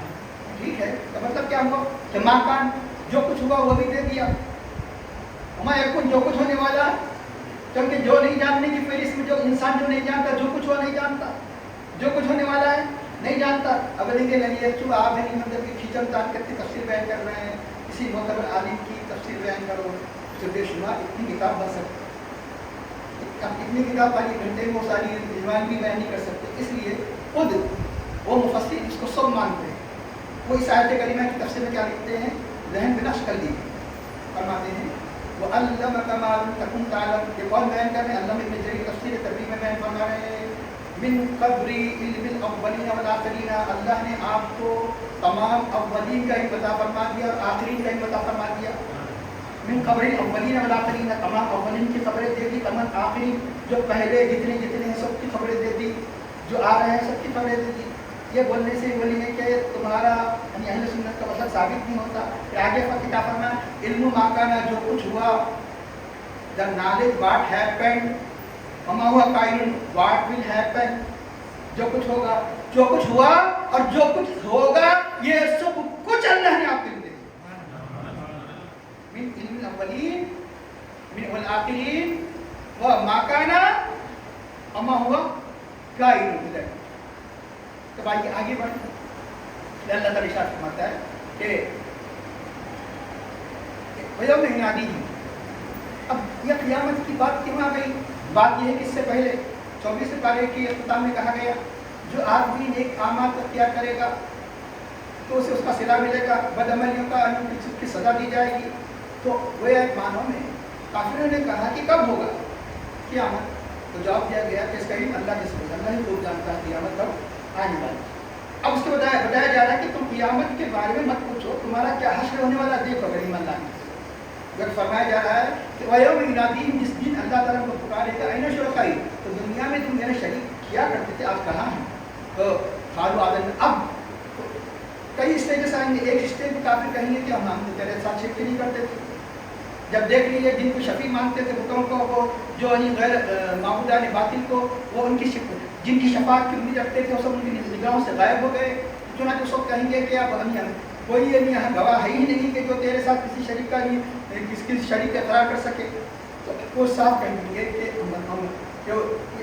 ٹھیک ہے، تو مطلب کیا ہوا کہ ماں کان جو کچھ ہوا وہ بھی دے دیا، ہمیں یقین جو کچھ ہونے والا ہے، کیونکہ جو نہیں جاننے کی فہرست میں جو انسان جو نہیں جانتا، جو کچھ ہوا نہیں جانتا، جو کچھ ہونے والا ہے نہیں جانتا۔ اب لیں گے لگی تو آپ ہے نہیں مطلب کہ کھینچم تان کر کے تفسیر بیان کر رہے ہیں، کسی معتبر عالم کی تفسیر بیان کرو تو بے شمار اتنی کتاب بن سکتی، اتنی کتاب پڑھی گھنٹے میں وہ ساری عنوان بھی بیان نہیں کر سکتے۔ اس لیے خود وہ مفسر اس کو سب مانتے ہیں، وہ اس آیت کریمہ کی تفسیر میں کیا لکھتے ہیں، ذہن میں نقش کر لیجیے، فرماتے ہیں وَعَلَّمَكَ مَا لَمْ تَكُنْ تَعْلَمُ، یہ کون بیان کر رہے ہیں؟ علامہ ابن جریر تفسیر ترغیب میں بیان فرما رہے ہیں من قبر علم الاولین والآخرین، اللہ نے آپ کو تمام اولین کا علم عطا فرما دیا اور آخرین کا علم عطا فرما دیا۔ من قبر الاولین والآخرین، تمام اولین کی خبریں دے دی، تمام آخرین جو پہلے جتنے ہیں سب کی خبریں دے دی، جو آ رہے ہیں سب کی خبریں دے دی۔ یہ بولنے سے بولیں گے کہ تمہارا یعنی اہل سنت کا مطلب ثابت نہیں ہوتا۔ آگے کیا فرمایا علم ما کان، جو کچھ ہوا، the knowledge what happened، وما ہوا قائل what will happen، جو کچھ ہوگا، جو کچھ ہوا اور جو کچھ ہوگا یہ سب کچھ اللہ نے آپ کے لیے دیا۔ من علم الاولین من والآخرین وما کان وما ہوا قائل۔ تو بھائی آگے بڑھیں، اللہ تعالیٰ ارشاد فرماتا ہے کہ وَيَوْمَ يُنَادِيهِمْ، اب یہ قیامت کی بات کیوں آ گئی؟ بات یہ ہے کہ اس سے پہلے 24 پارے کی اختتام میں کہا گیا جو آدمی نیک اعمال اختیار کرے گا تو اسے اس کا صلہ ملے گا، بد عملیوں کا اس کی سزا دی جائے گی۔ تو وہ ایک معنوں میں کافروں نے کہا کہ کب ہوگا قیامت؟ تو جواب دیا گیا کہ اس کا علم اللہ کے ساتھ، اللہ ہی خوب جانتا ہے قیامت کب آنے والی۔ اب اس کے بتایا جا رہا ہے کہ تم قیامت کے بارے میں مت پوچھو، تمہارا کیا حشر ہونے والا دیکھو اگر ایمان لانے۔ جب فرمایا جا رہا ہے کہ وَيَوْمَ يُنَادِيهِمْ، جس دن اللہ تعالیٰ کو پکارے گا اَيْنَ شُرَكَائِي، تو دنیا میں تم میرے شریک کیا کرتے تھے، آج کہاں ہیں؟ تو قالوا آذَنَّا، اب کئی اسٹیجز آئیں گے۔ ایک اسٹیج میں کافر کہیں گے کہ ہم تو تیرے ساتھ شرک نہیں کرتے تھے، جب دیکھ لیجیے جن کو شفیع مانتے تھے بتوں کو، وہ جو غیر معبودان باطل کو، وہ ان کی جن کی شفاعت کی امید رکھتے تھے وہ سب ان کی نگاہوں سے غائب ہو گئے۔ چنانچہ سب کہیں گے کہ اب کوئی یہ نہیں گواہ ہے ہی نہیں کہ جو تیرے ساتھ کسی شریک کا نہیں کسی شریک کا اقرار کر سکے۔ تو وہ صاف کہیں گے کہ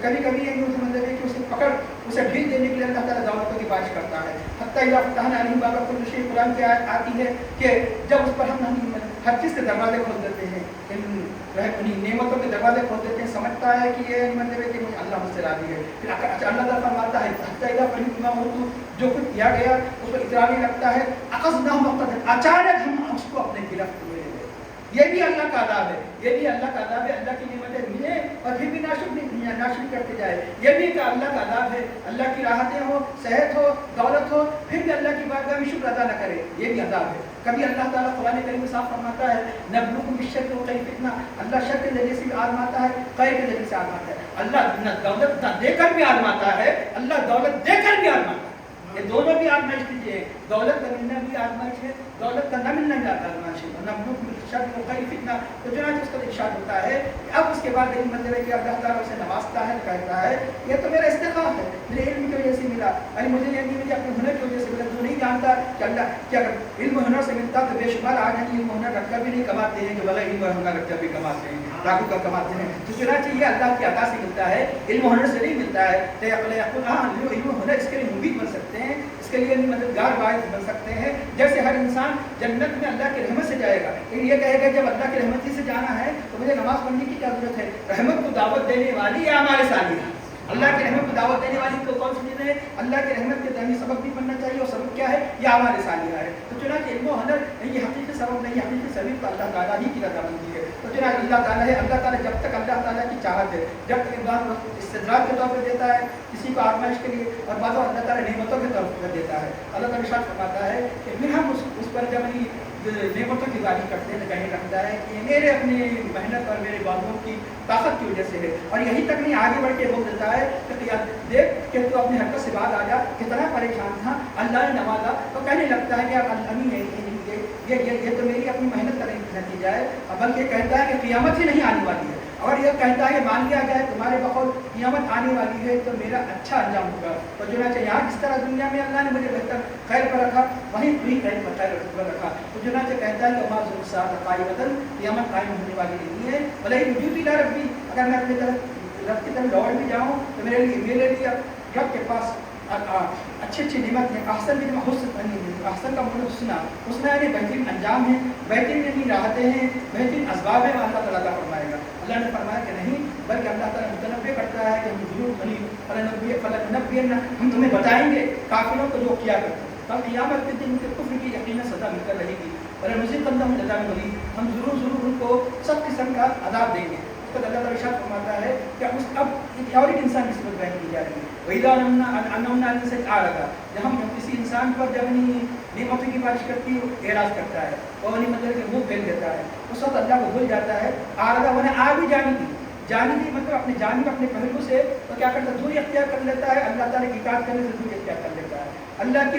تو کبھی کبھی یہ مطلب ہے کہ اسے پکڑ اسے ڈھیل دینے کے لیے اللہ تعالیٰ دولتوں کی بارش کرتا ہے. حتیٰ اذا فتحنا علیہم بابا کل شیء قرآن کی آیت آتی ہے کہ جب اس پر ہم ہر چیز کے دروازے کھول دیتے ہیں, نعمتوں کے دروازے کھول دیتے ہیں, سمجھتا ہے کہ یہ مطلب ہے کہ اللہ مجھ سے راضی ہے. پھر اللہ تعالیٰ فرماتا ہے حتیٰ اذا فریق ما اوتوا, جو کچھ دیا گیا اس کو اترانے لگتا ہے, اخذناہم بغتۃ, اچانک ہم اس کو اپنے گرفت میں لے گئے. یہ بھی اللہ کا عذاب ہے, یہ بھی اللہ کا عذاب ہے. اللہ کی نعمتیں ملے اور پھر بھی ناشکری کرتے جائے, یہ بھی کہ اللہ کا عذاب ہے. اللہ کی راحتیں ہو, صحت ہو, دولت ہو, پھر بھی اللہ کی بارگاہ میں شکر ادا نہ کرے, یہ بھی عذاب ہے. کبھی اللہ تعالیٰ قرآن کریم میں صاف فرماتا ہے نبلوکم بالشر والخیر فتنہ, اللہ شر کے ذریعے سے بھی آزماتا ہے, خیر کے ذریعے سے آزماتا ہے. اللہ نہ دولت نہ دے کر بھی آزماتا ہے, اللہ دولت دے کر بھی آزماتا ہے. یہ دونوں بھی آزمائش دیجیے, دولت کا ملنا بھی آزمائش ہے, دولت کا نہ ملنا بھی آزمائش ہے. نبلوکم بالشر والخیر فتنہ, تو چنانچہ اس کا ارشاد ہوتا ہے کہ اب اس کے بعد یہ مطلب ہے کہ اللہ تعالیٰ اسے نوازتا ہے, کہتا ہے یہ تو میرا استحقاق ہے, میرے علم کی وجہ سے ملا, ارے مجھے یہ نہیں مجھے اپنے ہنر کی وجہ سے ملا. جو نہیں جانتا کہ اللہ کہ اگر علم و ہنر سے ملتا تو بے شمار آج ہم علم و ہنر رکھ کر بھی نہیں کماتے ہیں, جو بغیر علم و ہنر رکھ کر بھی کماتے ہیں, لاکھوں کا کماتے ہیں. تو چنانچہ یہ اللہ کی عطا سے ملتا ہے, علم و ہنر سے نہیں ملتا ہے. ہاں علم و ہنر اس کے لیے مفید بن سکتے ہیں, اس کے لیے مددگار باعث بن سکتے ہیں. جیسے ہر انسان جنت میں اللہ کی رحمت سے جائے گا, لیکن یہ کہے گا جب اللہ کی رحمت ہی سے جانا ہے تو مجھے نماز پڑھنے کی کیا ضرورت ہے. رحمت کو دعوت دینے والی یا ہمارے صالحہ, اللہ کی رحمت کو دعوت دینے والی کو کون سی چیز ہے؟ اللہ کی رحمت کے ذریعے سبق بھی پڑھنا چاہیے, اور سبق کیا ہے؟ یہ ہمارے صالحہ ہے. تو چنانچہ علم و ہنر یہ حقیقی سبب نہیں, حقیقی سبب تو اللہ تعالیٰ ہی کی رضامندی ہے. تو چنانچہ اللہ تعالیٰ ہے, اللہ تعالیٰ جب تک اللہ تعالیٰ کی چاہت ہے, جب تک انسان استدراج کے طور پہ دیتا ہے کسی کو آزمائش کے لیے, اور بعض اللہ تعالیٰ نعمتوں کے طور پر دیتا ہے. اللہ تعالیٰ ارشاد فرماتا ہے کہ پھر ہم اس پر جب نعمتوں کی تعریف کرتے ہیں, کہیں لگتا ہے کہ میرے اپنی محنت اور میرے بازوؤں کی طاقت کی وجہ سے ہے. اور یہی تک نہیں, آگے بڑھ کے بول دیتا ہے کہ دیکھ کہ تو اپنی حرکت سے بعد آ جا, کتنا پریشان تھا, اللہ نے نوازا. تو کہنے لگتا ہے کہ اب اللہ یہ تو میری اپنی محنت کا نتیجہ ہے, بلکہ کہتا ہے کہ قیامت ہی نہیں آنے والی ہے. اور یہ کہتا ہے کہ مان لیا جائے تمہارے بقول قیامت آنے والی ہے تو میرا اچھا انجام ہوگا. تو چنانچہ یہاں جس طرح دنیا میں اللہ نے مجھے بہتر خیر پر رکھا, وہیں بھی خیر پر رکھا. تو چنانچہ کہتا ہے کہ ماض الساعۃ قائمۃ, قیامت قائم ہونے والی نہیں ہے. بھلے ہی رجوع الی ربی, اگر میں اپنی رب کی طرف لوٹ بھی جاؤں تو میرے لیے رب کے پاس اچھی اچھی نعمت ہے. احسن بھی احسن کا مطلب حسنہ یعنی بہترین انجام ہے, بہترین یعنی راحتیں ہیں, بہترین اسباب ہیں. اللہ تعالیٰ فرمائے گا, اللہ نے فرمایا کہ نہیں, بلکہ اللہ تعالیٰ متنبع کرتا ہے کہ ہم ضرور ہم تمہیں بتائیں گے کافروں کو جو کیا کرتے ہیں. کل قیامت کے دن کے کفر کی یقیناً سزا مل کر رہے گی, اور مزید قدم جزا میں ہوگی, ہم ضرور ان کو سب قسم کا عذاب دیں گے. اس پر اللہ تعالیٰ ارشاد فرماتا ہے کہ اب ایک اور ایک انسان کی صفت بیان کی جا رہی ہے. وَإِذَا أَنْعَمْنَا عَلَى الْإِنسَانِ أَعْرَضَ, جب ہم کسی انسان پر جب نعمتوں کی بارش کرتی ہے اعراض کرتا ہے, اور مطلب کہ منہ پھیر دیتا ہے, اس وقت اللہ کو بھول جاتا ہے. أعرض ورنہ آ بھی جانی تھی مطلب اپنے جانب اپنے پہلو سے تو کیا کرتا ہے, دوری اختیار کر لیتا ہے, اللہ تعالیٰ کی اطاعت کرنے سے دوری اختیار کر لیتا ہے, اللہ کے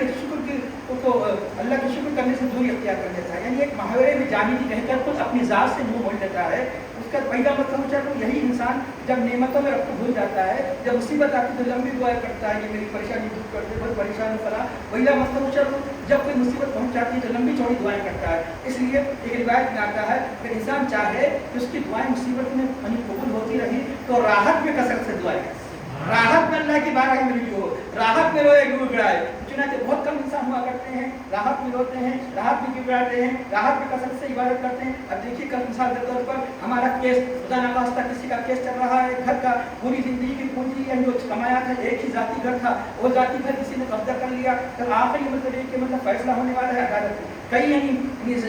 شکر کرنے سے دوری اختیار کر لیتا ہے. یعنی ایک محاورے میں جانی تھی کہہ کر خود اپنی ذات سے منہ موڑ لیتا ہے. اس کا پہلا مطلب ہوتا ہے تو یہی انسان جب نعمتوں میں رب کو بھول جاتا ہے, جب مصیبت آتی تو لمبی دعائیں کرتا ہے کہ میری پریشانی دور کر دے, بہت پریشان فلاں. پہلا مطلب ہوتا ہے جب کوئی مصیبت پہنچ جاتی ہے تو لمبی چوڑی دعائیں کرتا ہے. اس لیے ایک روایت میں آتا ہے کہ انسان چاہے کہ اس کی دعائیں مصیبت میں قبول ہوتی رہی تو راحت میں کثرت سے دعائیں کرے, راحت میں اللہ کی بارگاہ میں رجوع ہو, راحت میں روئے گڑگڑائے. چنانچہ بہت کم انسان ہوا کرتے ہیں راحت میں روتے ہیں, راحت میں گڑگڑاتے ہیں, راحت میں کثرت سے عبادت کرتے ہیں. اب دیکھیے کل مثال کے طور پر ہمارا کیس خدا نخواستہ کسی کا کیس چل رہا ہے, گھر کا پوری زندگی کی پونجی یا جو کمایا تھا ایک ہی ذاتی گھر تھا, وہ ذاتی گھر کسی نے قبضہ کر لیا, تو آخری مطلب یہ کہ مطلب فیصلہ ہونے والا ہے عدالت میں. کئی یعنی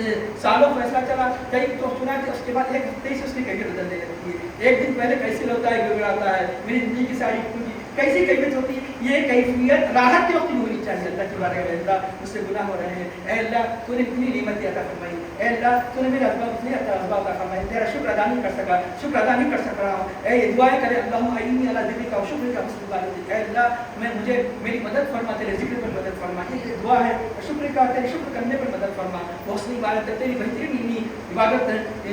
سالوں فیصلہ چلا, کئی تو سنا کہ اس کے بعد ایک ہفتے سے اس کی کیفیت بدلنے لگتی ہے. ایک دن پہلے کیسے ہوتا ہے گڑگڑاتا ہے, میری زندگی کی ساری پونجی کیسی کیفیت ہوتی ہے. یہ کیفیت راحت کے وقت میں ہونی چاہیے. اللہ کے بارے میں اللہ مجھ سے گناہ ہو رہے ہیں, اے اللہ تو نے اتنی نعمت عطا فرمائی, اے اللہ تو نے میرے اسباب عطا فرمائے, تیرا شکر ادا نہیں کر سکا, شکر ادا نہیں کر سک رہا ہوں. اے یہ دعائیں کرے اللہم اعنی علی ذکرک و شکرک و حسن عبادتک, اے اللہ مجھے میری مدد فرما, تیرے ذکر پر مدد فرما. یہ دعا ہے شکر کا, تیرے شکر کرنے پر مدد فرما, حسن عبادت تیری بہترین عبادت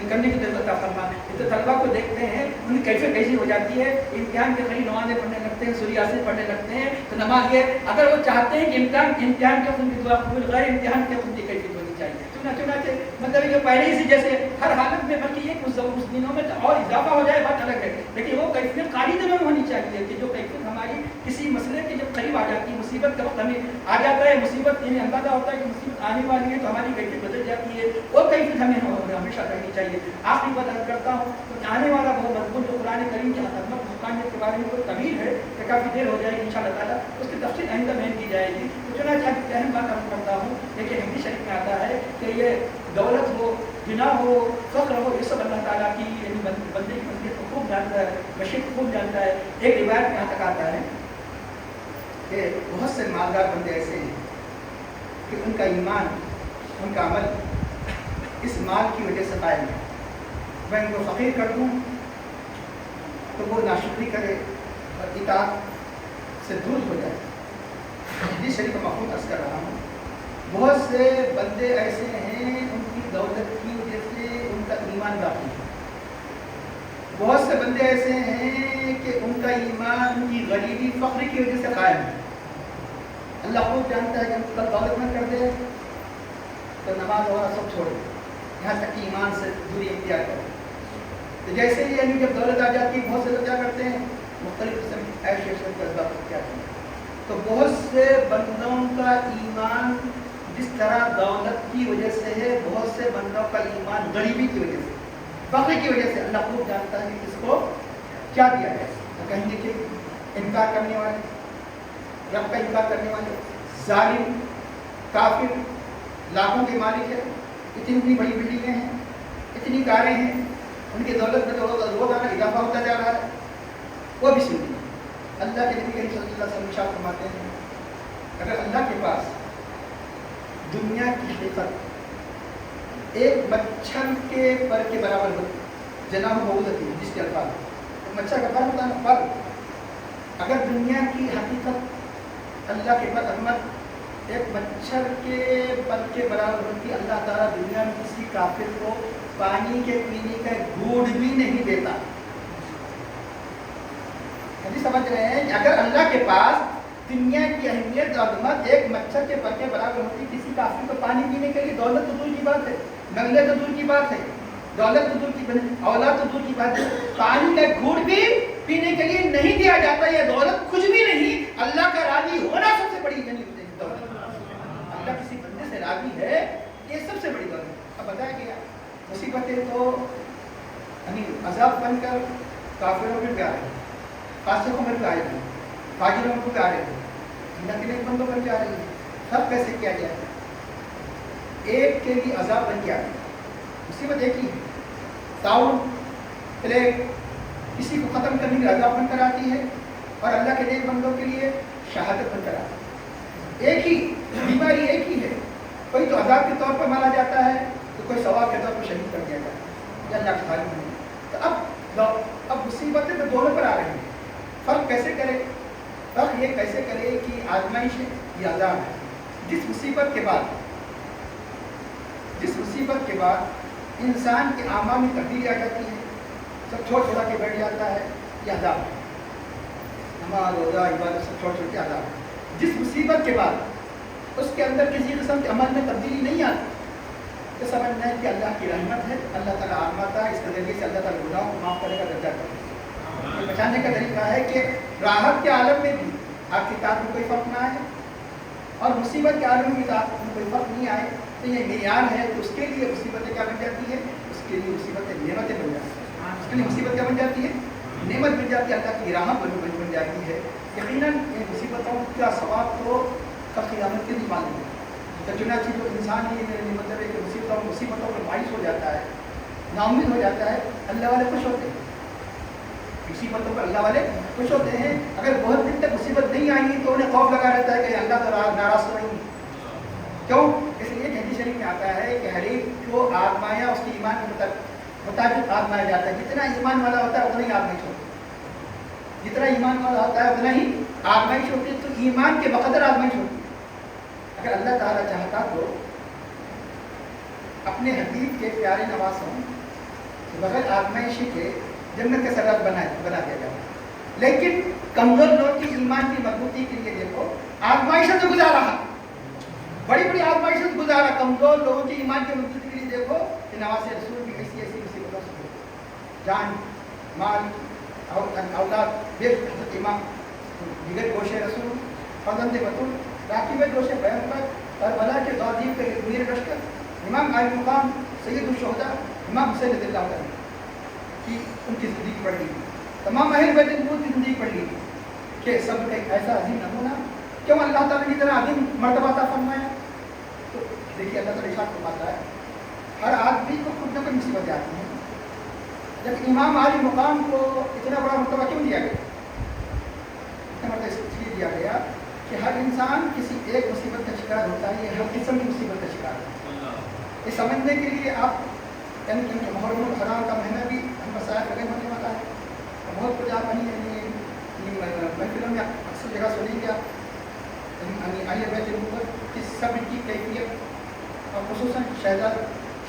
کرنے کی ضرورت فرما. تو طلبا کو دیکھتے ہیں ان کی کیفیت کیسی ہو جاتی ہے, امتحان کے قریب نمازیں پڑھنے لگتے ہیں, سورہ یاسین پڑھنے لگتے ہیں. تو نماز یہ اگر وہ چاہتے ہیں کہ امتحان کے خود کی دعا قبول, غیر امتحان کے خود کی کیفیت ہونی چاہیے. چنانچہ مطلب کہ پہلے ہی سے جیسے ہر حالت میں، بلکہ یہ اس دنوں میں اور اضافہ ہو جائے بات الگ ہے، لیکن وہ کیفیت خالد میں ہونی چاہیے کہ جو کیفیت ہماری کسی مسئلے کے جب قریب آ جاتی ہے، مصیبت کا وقت ہمیں آ جاتا ہے، مصیبت یعنی اندازہ ہوتا ہے کہ مصیبت آنے والی ہے تو ہماری کیفیت بدل جاتی ہے، وہ کیفیت ہمیں ہمیشہ رہنی چاہیے۔ آخری بات عرض کرتا ہوں تو آنے والا بہت مضمون جو قرآن کریم کی حکمت حقانیت کے بارے میں کوئی طویل ہے کہ کافی دیر ہو جائے گی انشاءاللہ تعالیٰ، اس کی تفصیل آئندہ بیان کی جائے گی۔ تو چنانچہ ایک اہم بات عرض کرتا ہوں، لیکن حدیث شریف میں آتا ہے کہ یہ دولت ہو، غنا ہو، فقر ہو، یہ سب اللہ تعالیٰ کی یعنی بندے کی منزل کو خوب جانتا ہے، مشیت کو خوب جانتا ہے۔ ایک روایت میں یہاں تک آتا ہے کہ بہت سے مالدار بندے ایسے ہیں کہ ان کا ایمان، ان کا عمل اس مال کی وجہ سے قائم ہے۔ میں ان کو فقیر کر دوں تو وہ ناشکری کرے اور اطاعت سے دور ہو جائے۔ حدیث شریف کا مفہوم عرض کر رہا ہوں، بہت سے بندے ایسے ہیں ان کی دولت کی وجہ سے ان کا ایمان باقی ہے، بہت سے بندے ایسے ہیں کہ ان کا ایمان ان کی غریبی فقر کی وجہ سے قائم ہے۔ اللہ خوب جانتا ہے کہ ہم کل دولت مند کر دے تو نماز وغیرہ سب چھوڑ دے، یہاں تک کہ ایمان سے دوری اختیار کرے۔ تو جیسے ہی یعنی جب دولت آ جاتی ہے بہت سے لوگ کیا کرتے ہیں، مختلف قسم کی عیش عشرت کا اسباب اختیار کرتے ہیں۔ تو بہت سے بندوں کا ایمان جس طرح دولت کی وجہ سے ہے، بہت سے بندوں کا ایمان غریبی کی وجہ سے، فقر کی وجہ سے اللہ خوب جانتا ہے کہ کس کو کیا دیا ہے۔ تو کہیں گے کہ انکار کرنے والے، رب کا انکار کرنے والے، ظالم، کافر، لاکھوں کے مالک ہے، اتنی بڑی بلڈنگیں ہیں، اتنی کاریں ہیں، ان کی دولت میں تو روزانہ اضافہ ہوتا جا رہا ہے، وہ بھی سنی۔ اللہ کے نبی کریم صلی اللہ علیہ وسلم ارشاد فرماتے ہیں اگر اللہ کے پاس دنیا کی حقیقت ایک مچھر کے پر کے برابر ہو، جناح بعوضۃ جس کے الفاظ مچھر کا پر ہوتا ہے نا، پر، اگر دنیا کی حقیقت اللہ کے پر رحمت ایک مچھر کے پر کے برابر ہوتی، اللہ تعالیٰ دنیا میں کسی کافر کو پانی کے پینے کا گھونٹ بھی نہیں دیتا۔ ابھی سمجھ رہے ہیں کہ اگر اللہ کے پاس دنیا کی اہمیت اور عظمت ایک مچھر کے پر کے برابر ہوتی، کسی کافر کو پانی پینے کے لیے دولت تو دور کی بات ہے، بنگلے تو دور کی بات ہے، دولت تو دور کی اولاد تو دور کی بات ہے، پانی کا گھونٹ بھی پینے کے لیے نہیں دیا جاتا۔ یہ دولت کچھ بھی نہیں، اللہ کا راضی ہونا سب سے بڑی دولت۔ اللہ کسی بندے سے راضی ہے، یہ سب سے بڑی دولت۔ اب بتایا گیا مصیبتیں تو یعنی عذاب بن کر کافروں میں بھی آ رہی ہیں، فاسقوں میں بھی آ رہی ہیں، فاجروں میں بھی آ رہی ہیں، اللہ کے نیک بندوں میں بھی آ رہی ہیں۔ سب کیسے کیا جائے؟ ایک کے لیے عذاب بن کے آ رہی ہے، مصیبت ایک ہی ہے، تعاون پلیگ کسی کو ختم کرنے کے عذاب بن کر آتی ہے، اور اللہ کے نیک بندوں کے لیے شہادت بن کر آتی ہے۔ ایک ہی بیماری ایک ہی ہے، کوئی تو عذاب کے طور پر مارا جاتا ہے تو کوئی ثواب کے طور پر شہید کر دیا جاتا ہے، یا اللہ کی تعریف ہے۔ تو اب مصیبتیں تو دونوں پر آ رہی ہیں، فرق کیسے کرے؟ فرق یہ کیسے کرے کہ آزمائش ہے یا عذاب ہے۔ جس مصیبت کے بعد انسان کے اعمال میں تبدیلی آ جاتی ہے، سب چھوڑ چھوڑا کے بیٹھ جاتا ہے، یہ عذاب ہے۔ نماز روزہ عبادت سب چھوڑ چھوڑ کے عذاب ہے۔ جس مصیبت کے بعد اس کے اندر کسی قسم کے عمل میں تبدیلی نہیں آتی تو سمجھنا ہے کہ اللہ کی رحمت ہے، اللہ تعالیٰ آزماتا ہے، اس کے ذریعے سے اللہ تعالیٰ گناہوں کو معاف کرے گا، درجہ کرے گا۔ یہ بچانے کا طریقہ ہے کہ راحت کے عالم میں بھی آپ کی اطاعت میں کوئی فرق نہ آئے، اور مصیبت کے عالم میں اطاعت میں کوئی فرق نہیں آئے، تو یہ معیار ہے کہ اس کے لیے مصیبتیں کیا بن جاتی ہے؟ اس کے لیے مصیبتیں نعمتیں بن جاتی ہیں۔ اس کے لیے مصیبت کیا بن جاتی ہے؟ نعمت بن جاتی ہے، اللہ کی رحمت بن جاتی ہے۔ یقیناً ان مصیبتوں کا ثواب تو کل قیامت کے نہیں معلوم ہے۔ تو چنانچہ جو انسان یہ مطلب ہے کہ مصیبتوں پر مایوس ہو جاتا ہے، ناامید ہو جاتا ہے، اللہ والے خوش ہوتے ہیں، مصیبتوں پر اللہ والے خوش ہوتے ہیں۔ اگر بہت دن تک مصیبت نہیں آئیں گی تو انہیں خوف لگا رہتا ہے کہ اللہ تو ناراض تو نہیں۔ کیوں؟ اس لیے حدیث شریف میں آتا ہے کہ ہر ایک کو آزمایا اس کے ایمان کے مطابق آزمایا جاتا ہے۔ جتنا ایمان والا ہوتا ہے اتنا ہی آزمائش ہوتی ہے، جتنا ایمان والا ہوتا ہے اتنا ہی آزمائش ہوتی ہے، تو ایمان کے بقدر آزمائش ہوتی ہے۔ اگر اللہ تعالیٰ چاہتا تو اپنے حبیب کے پیارے نوازوں بغیر آزمائشی کے جنت کے سرات بنا دیا جائے، لیکن کمزور لوگ کی ایمان کی مضبوطی کے لیے دیکھو آزمائشوں سے گزارا، بڑی بڑی آزمائشوں سے گزارا، کمزور لوگوں کی ایمان کی مضبوطی کے لیے دیکھو کہ نواز رسول بھی ایسی ایسی مصیبتوں سے ہوئی، جان مال اور اولاد بے حضرت امام دیگر گوش رسول فرزند بطول راکب گوش پیغمبر کربلا کے غازی کے ویر لشکر امام عالی مقام سید الشہداء امام حسین رضی اللہ عنہ کی ان کی زندگی پڑھ لی، تمام اہل بیت النور کی زندگی پڑھ لی کہ سب کا ایک ایسا عظیم نمونہ کیوں اللہ تعالیٰ نے اتنا عظیم مرتبہ عطا فرمایا۔ تو دیکھیے اللہ تعالیٰ ارشاد فرماتا ہے ہر آدمی کو خود نہ کوئی مصیبتیں آتی ہیں، لیکن امام عالی مقام کو اتنا بڑا مرتبہ کیوں دیا گیا؟ اتنا مرتبہ اس لیے دیا گیا کہ ہر انسان کسی ایک مصیبت کا شکار ہوتا ہے، یہ ہر قسم کی مصیبت کا شکار ہے۔ یہ سمجھنے کے لیے آپ یعنی کہ محرم الحرام کا مہینہ بھی ہم مسائل لگے ہونے والا ہے، بہت کچھ آپ محفلوں میں اکثر جگہ سنیں گے آپ آئیے بیت النور کی صبر کی کیفیت اور خصوصاً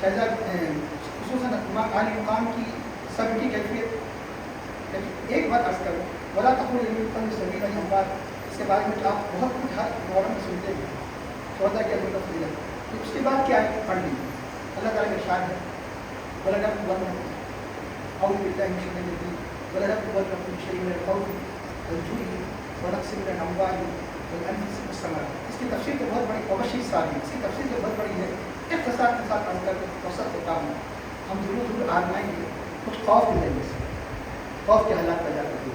خصوصاً امام عالی مقام کی صبر کی کیفیت۔ لیکن ایک بات عرض کروں ولا تقولوا لمن سبیل الاموات، اس کے بارے میں آپ بہت کچھ ہر محرم میں سنتے ہیں سودا کے اندر تفصیل، اس کے بعد کیا ہے پڑھ لیجیے اللہ تعالیٰ کا ارشاد ہے وَلَنَبْلُوَنَّكُمْ أَعُوذُ بِاللَّهِ مِنَ الشَّيْطَانِ الرَّجِيمِ وَلَنَبْلُوَنَّكُمْ بِشَيْءٍ مِنَ الْخَوْفِ وَالْجُوعِ وَنَقْصٍ مِنَ الْأَمْوَالِ وَالْأَنفُسِ وَالثَّمَرَاتِ۔ اس کی تفسیر تو بہت بڑی وبشر ساری ہے، اس کی تفسیر تو بہت بڑی ہے، اختصار کے ساتھ پڑھ کر وسط ہوتا ہوں ہم ضرور آزمائیں گے، کچھ خوف ملیں گے، خوف کے حالات پیدا کر دیں گے،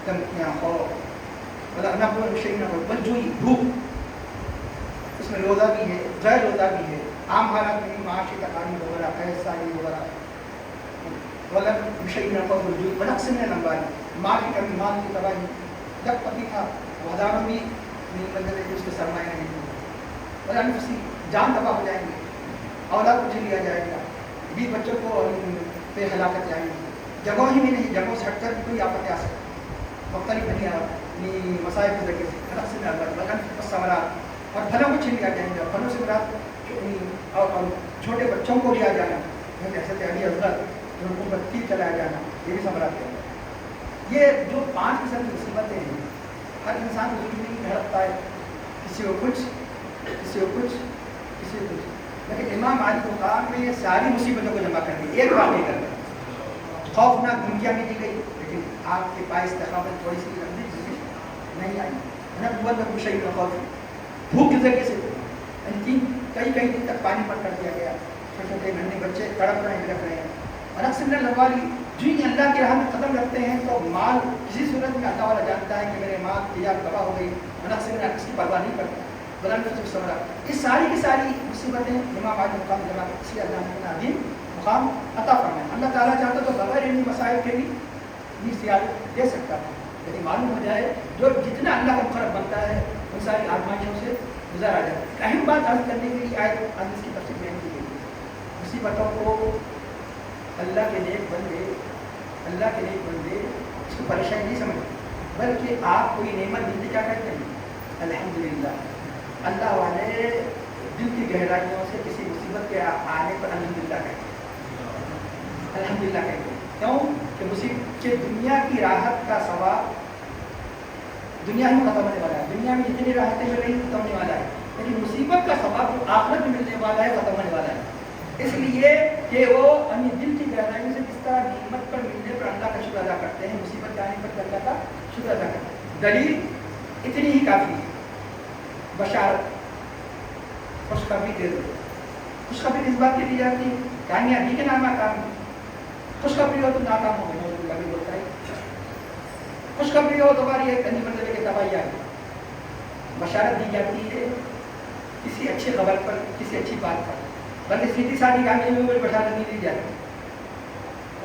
دھمکیاں، خوف، وَلَنَبْلُوَنَّكُمْ بِشَيْءٍ مِنَ الْخَوْفِ وَالْجُوعِ، بھوک، اس میں روزہ بھی ہے، غیر روزہ بھی ہے، عام حالات میں معاشی تقاریب وغیرہ قید سالی وغیرہ، بِشَيْءٍ مِنَ الْخَوْفِ وَالْجُوعِ وَنَقْصٍ مِنَ الْأَمْوَالِ، مال کی کمی، مال کی تباہی، جب پتی تھا وعدہ بھی نہیں بندے کہ اس کے سرمایہ نہیں ہوگا، والأنفس، جان تباہ ہو جائیں گے، اولاد کو چھین لیا جائے گا، بیوی بچوں کو پہ ہلاکت جائیں گی، جگہوں ہی میں نہیں، جگہوں سے ہٹ کر کوئی آفت آ سکتی مختلف نہیں مسائل کے ذریعے سے نقص میں والأنفس والثمرات، اور پھلوں کو چھین لیا جائیں گا، پھلوں سے مراد اور چھوٹے بچوں کو لیا جانا، حضرت علی حضرت ان کو بتی چلایا جانا، یہ بھی ثمرات ہے۔ یہ جو 5 قسم کی مصیبتیں ہیں ہر انسان کو زندگی میں ہڑپتا ہے، کسی کو کچھ کسی کو کچھ کسی کو کچھ، لیکن امام عالی مقام میں یہ ساری مصیبتوں کو جمع کر دی ایک واقعے کر دیا، خوفناک دنیا میں دی گئی لیکن آپ کے پاس استقامت تھوڑی سی نہیں آئی، نبوت بشیء من الخوف، بھوک کے ذریعے سے کئی دن تک پانی پر کر دیا گیا، چھوٹے چھوٹے ننھے بچے تڑپ رہے ہیں بلک رہے ہیں، اور اکثر لگوالی جو ہی اللہ کی راہ میں قدم رکھتے ہیں تو مال کسی صورت میں اللہ والا جانتا ہے کہ میرے مال تجارت تباہ ہو گئی، منقصر اس کی پرواہ نہیں کرتا، بلند سمرا، یہ ساری کی ساری مصیبتیں امام عالی مقام جمع اسی اللہ نے اپنا عظیم مقام عطا فرمایا۔ اللہ تعالیٰ چاہتا تو بغیر علمی مسائل کے بھی سیاحت دے سکتا تھا، لیکن معلوم ہو جائے جو جتنا اللہ کا مقرر بنتا ہے ان ساری آزمائشوں سے گزار آ جاتا ہے۔ اہم بات عرض کرنے کے لیے آئے تو اس کی تفصیل بیان کی گئی، مصیبتوں کو اللہ کے نیک بندے اس کو پریشانی نہیں سمجھتے، بلکہ آپ کوئی نعمت ملتی کیا کہتے ہیں الحمدللہ، اللہ والے دل کی گہرائیوں سے کسی مصیبت کے آنے پر الحمدللہ کہتے ہیں، الحمدللہ کہتے ہیں، کیوں کہ مصیبت کے دنیا کی راحت کا ثواب دنیا میں ختم ہونے والا ہے، دنیا میں جتنی راحتیں مل رہی ختم ہونے والا ہے، لیکن مصیبت کا ثواب جو آخرت میں ملنے والا ہے ختم ہونے والا ہے، اس لیے کہ وہ اپنی دل کی گہرائیوں سے کس طرح نعمت پر ملنے پر اللہ کا شکر ادا کرتے ہیں، مصیبت کے آنے پر اللہ کا شکر ادا کرتے ہیں۔ دلیل اتنی ہی کافی ہے، بشارت، خوشخبری دے دو، خوشخبری اس بات کی دی جاتی ہے کامیابی کے نام کام، خوشخبری ہو تو ناکام ہو گئے کبھی بولتا ہے، خوشخبری ہو تمہاری ایک گندی منزل کے تباہی آ گئی، بشارت دی جاتی ہے کسی اچھی خبر پر، کسی اچھی بات پر، بلکہ سیدھی سادھی کامیابی میں بشارت نہیں دی جاتی،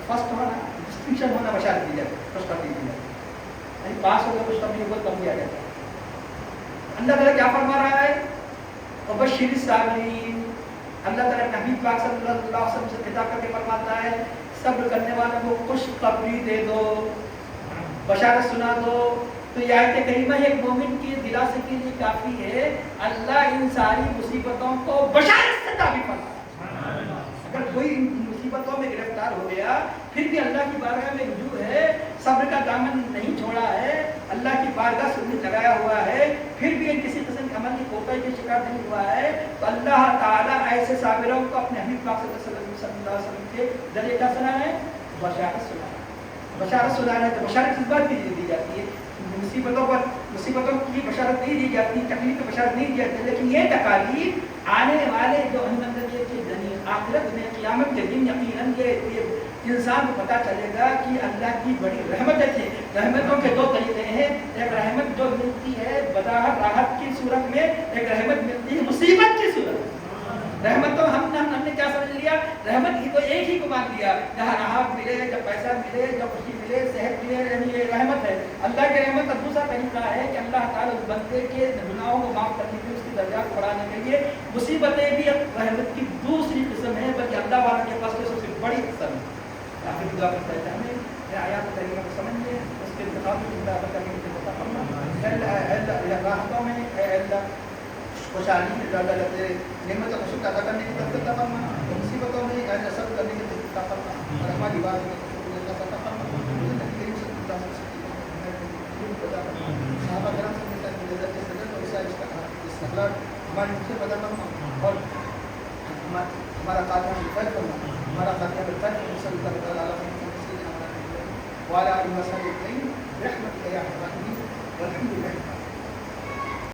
فرسٹ ہونا، ڈسٹنکشن ہونا بشارت دی جاتی ہے، خوشخبری دی جاتی ہے، یعنی پاس ہو گئے خوشخبری بہت کم دیا جاتا ہے۔ اللہ تعالیٰ کیا فرما رہا ہے وبشر الصابرین، اللہ تعالیٰ نبی پاک صلی اللہ علیہ وسلم سے خطاب کر کے فرماتا ہے صبر کرنے والوں کو خوشخبری دے دو، بشارت سنا دو۔ تو یہ آیت کریمہ ایک مومن کی دلاسے کے لیے کافی ہے، اللہ ان ساری مصیبتوں کو بشارت سے تعبیر فرماتا ہے۔ اگر کوئی مصیبتوں میں گرفتار ہو گیا پھر بھی اللہ کی بارگاہ میں رجوع ہے، صبر کا دامن نہیں چھوڑا ہے، اللہ کی بارگاہ سے امید لگایا ہوا ہے، پھر بھی کسی قسم کے عمل کی کوتاہی کا شکار نہیں ہوا ہے، تو اللہ تعالیٰ ایسے صابروں کو اپنے حبیب پاک صلی اللہ علیہ وسلم کے ذریعے کیا سنا ہے؟ بشارت سنا ہے. بشارت سنا ہے تو بشارت کس بات کی دی جاتی ہے؟ مصیبتوں کی بشارت نہیں دی جاتی, تکلیف کی بشارت نہیں دی جاتی, لیکن یہ تکالیف آنے والے جو کے دن آخرت میں قیامت کے دن یقیناً یہ انسان کو پتہ چلے گا کہ اللہ کی بڑی رحمت ہے. رحمتوں کے دو طریقے ہیں, ایک رحمت جو ملتی ہے بظاہر راحت کی صورت میں, ایک رحمت ملتی ہے مصیبت کی صورت میں. رحمت تو ہم نے کیا سمجھ لیا, رحمت ہی کو ایک ہی کو مان لیا, جہاں راحت ملے, جب پیسہ ملے, جب خوشی ملے, صحت ملے, یعنی یہ رحمت ہے. اللہ کی رحمت کا دوسرا طریقہ ہے کہ اللہ تعالیٰ اس بندے کے گناہوں کو معاف کرنے کے لیے, اس کی درجات بڑھانے کے لیے مصیبتیں بھی رحمت کی دوسری قسم ہے, بلکہ اللہ والوں کے پاس سب سے بڑی قسم ہے. آخر دعا کرتا ہے ہمیں آیات کریمہ کو سمجھے, اس کے مطابق عبادت کرنے کی توفیق فرما. راحتوں میں اللہ خوشحالی میں زیادہ لگتے نعمتوں کا شکر ادا کرنے کی توفیق عطا فرما, مصیبتوں میں صبر کرنے کی توفیق عطا فرما, اور ہماری بات میں عطا فرما. صحابہ کرام سے استقلال ہمارے مجھ سے بدل فرما, اور ہمارا خاتمہ میں خیر فرما, ہمارا خاتمہ میں خیر فرما. صلی اللہ تعالیٰ علیہ وسلم وعلى آله وصحبه أجمعين برحمتك يا أرحم الراحمين والحمد لله.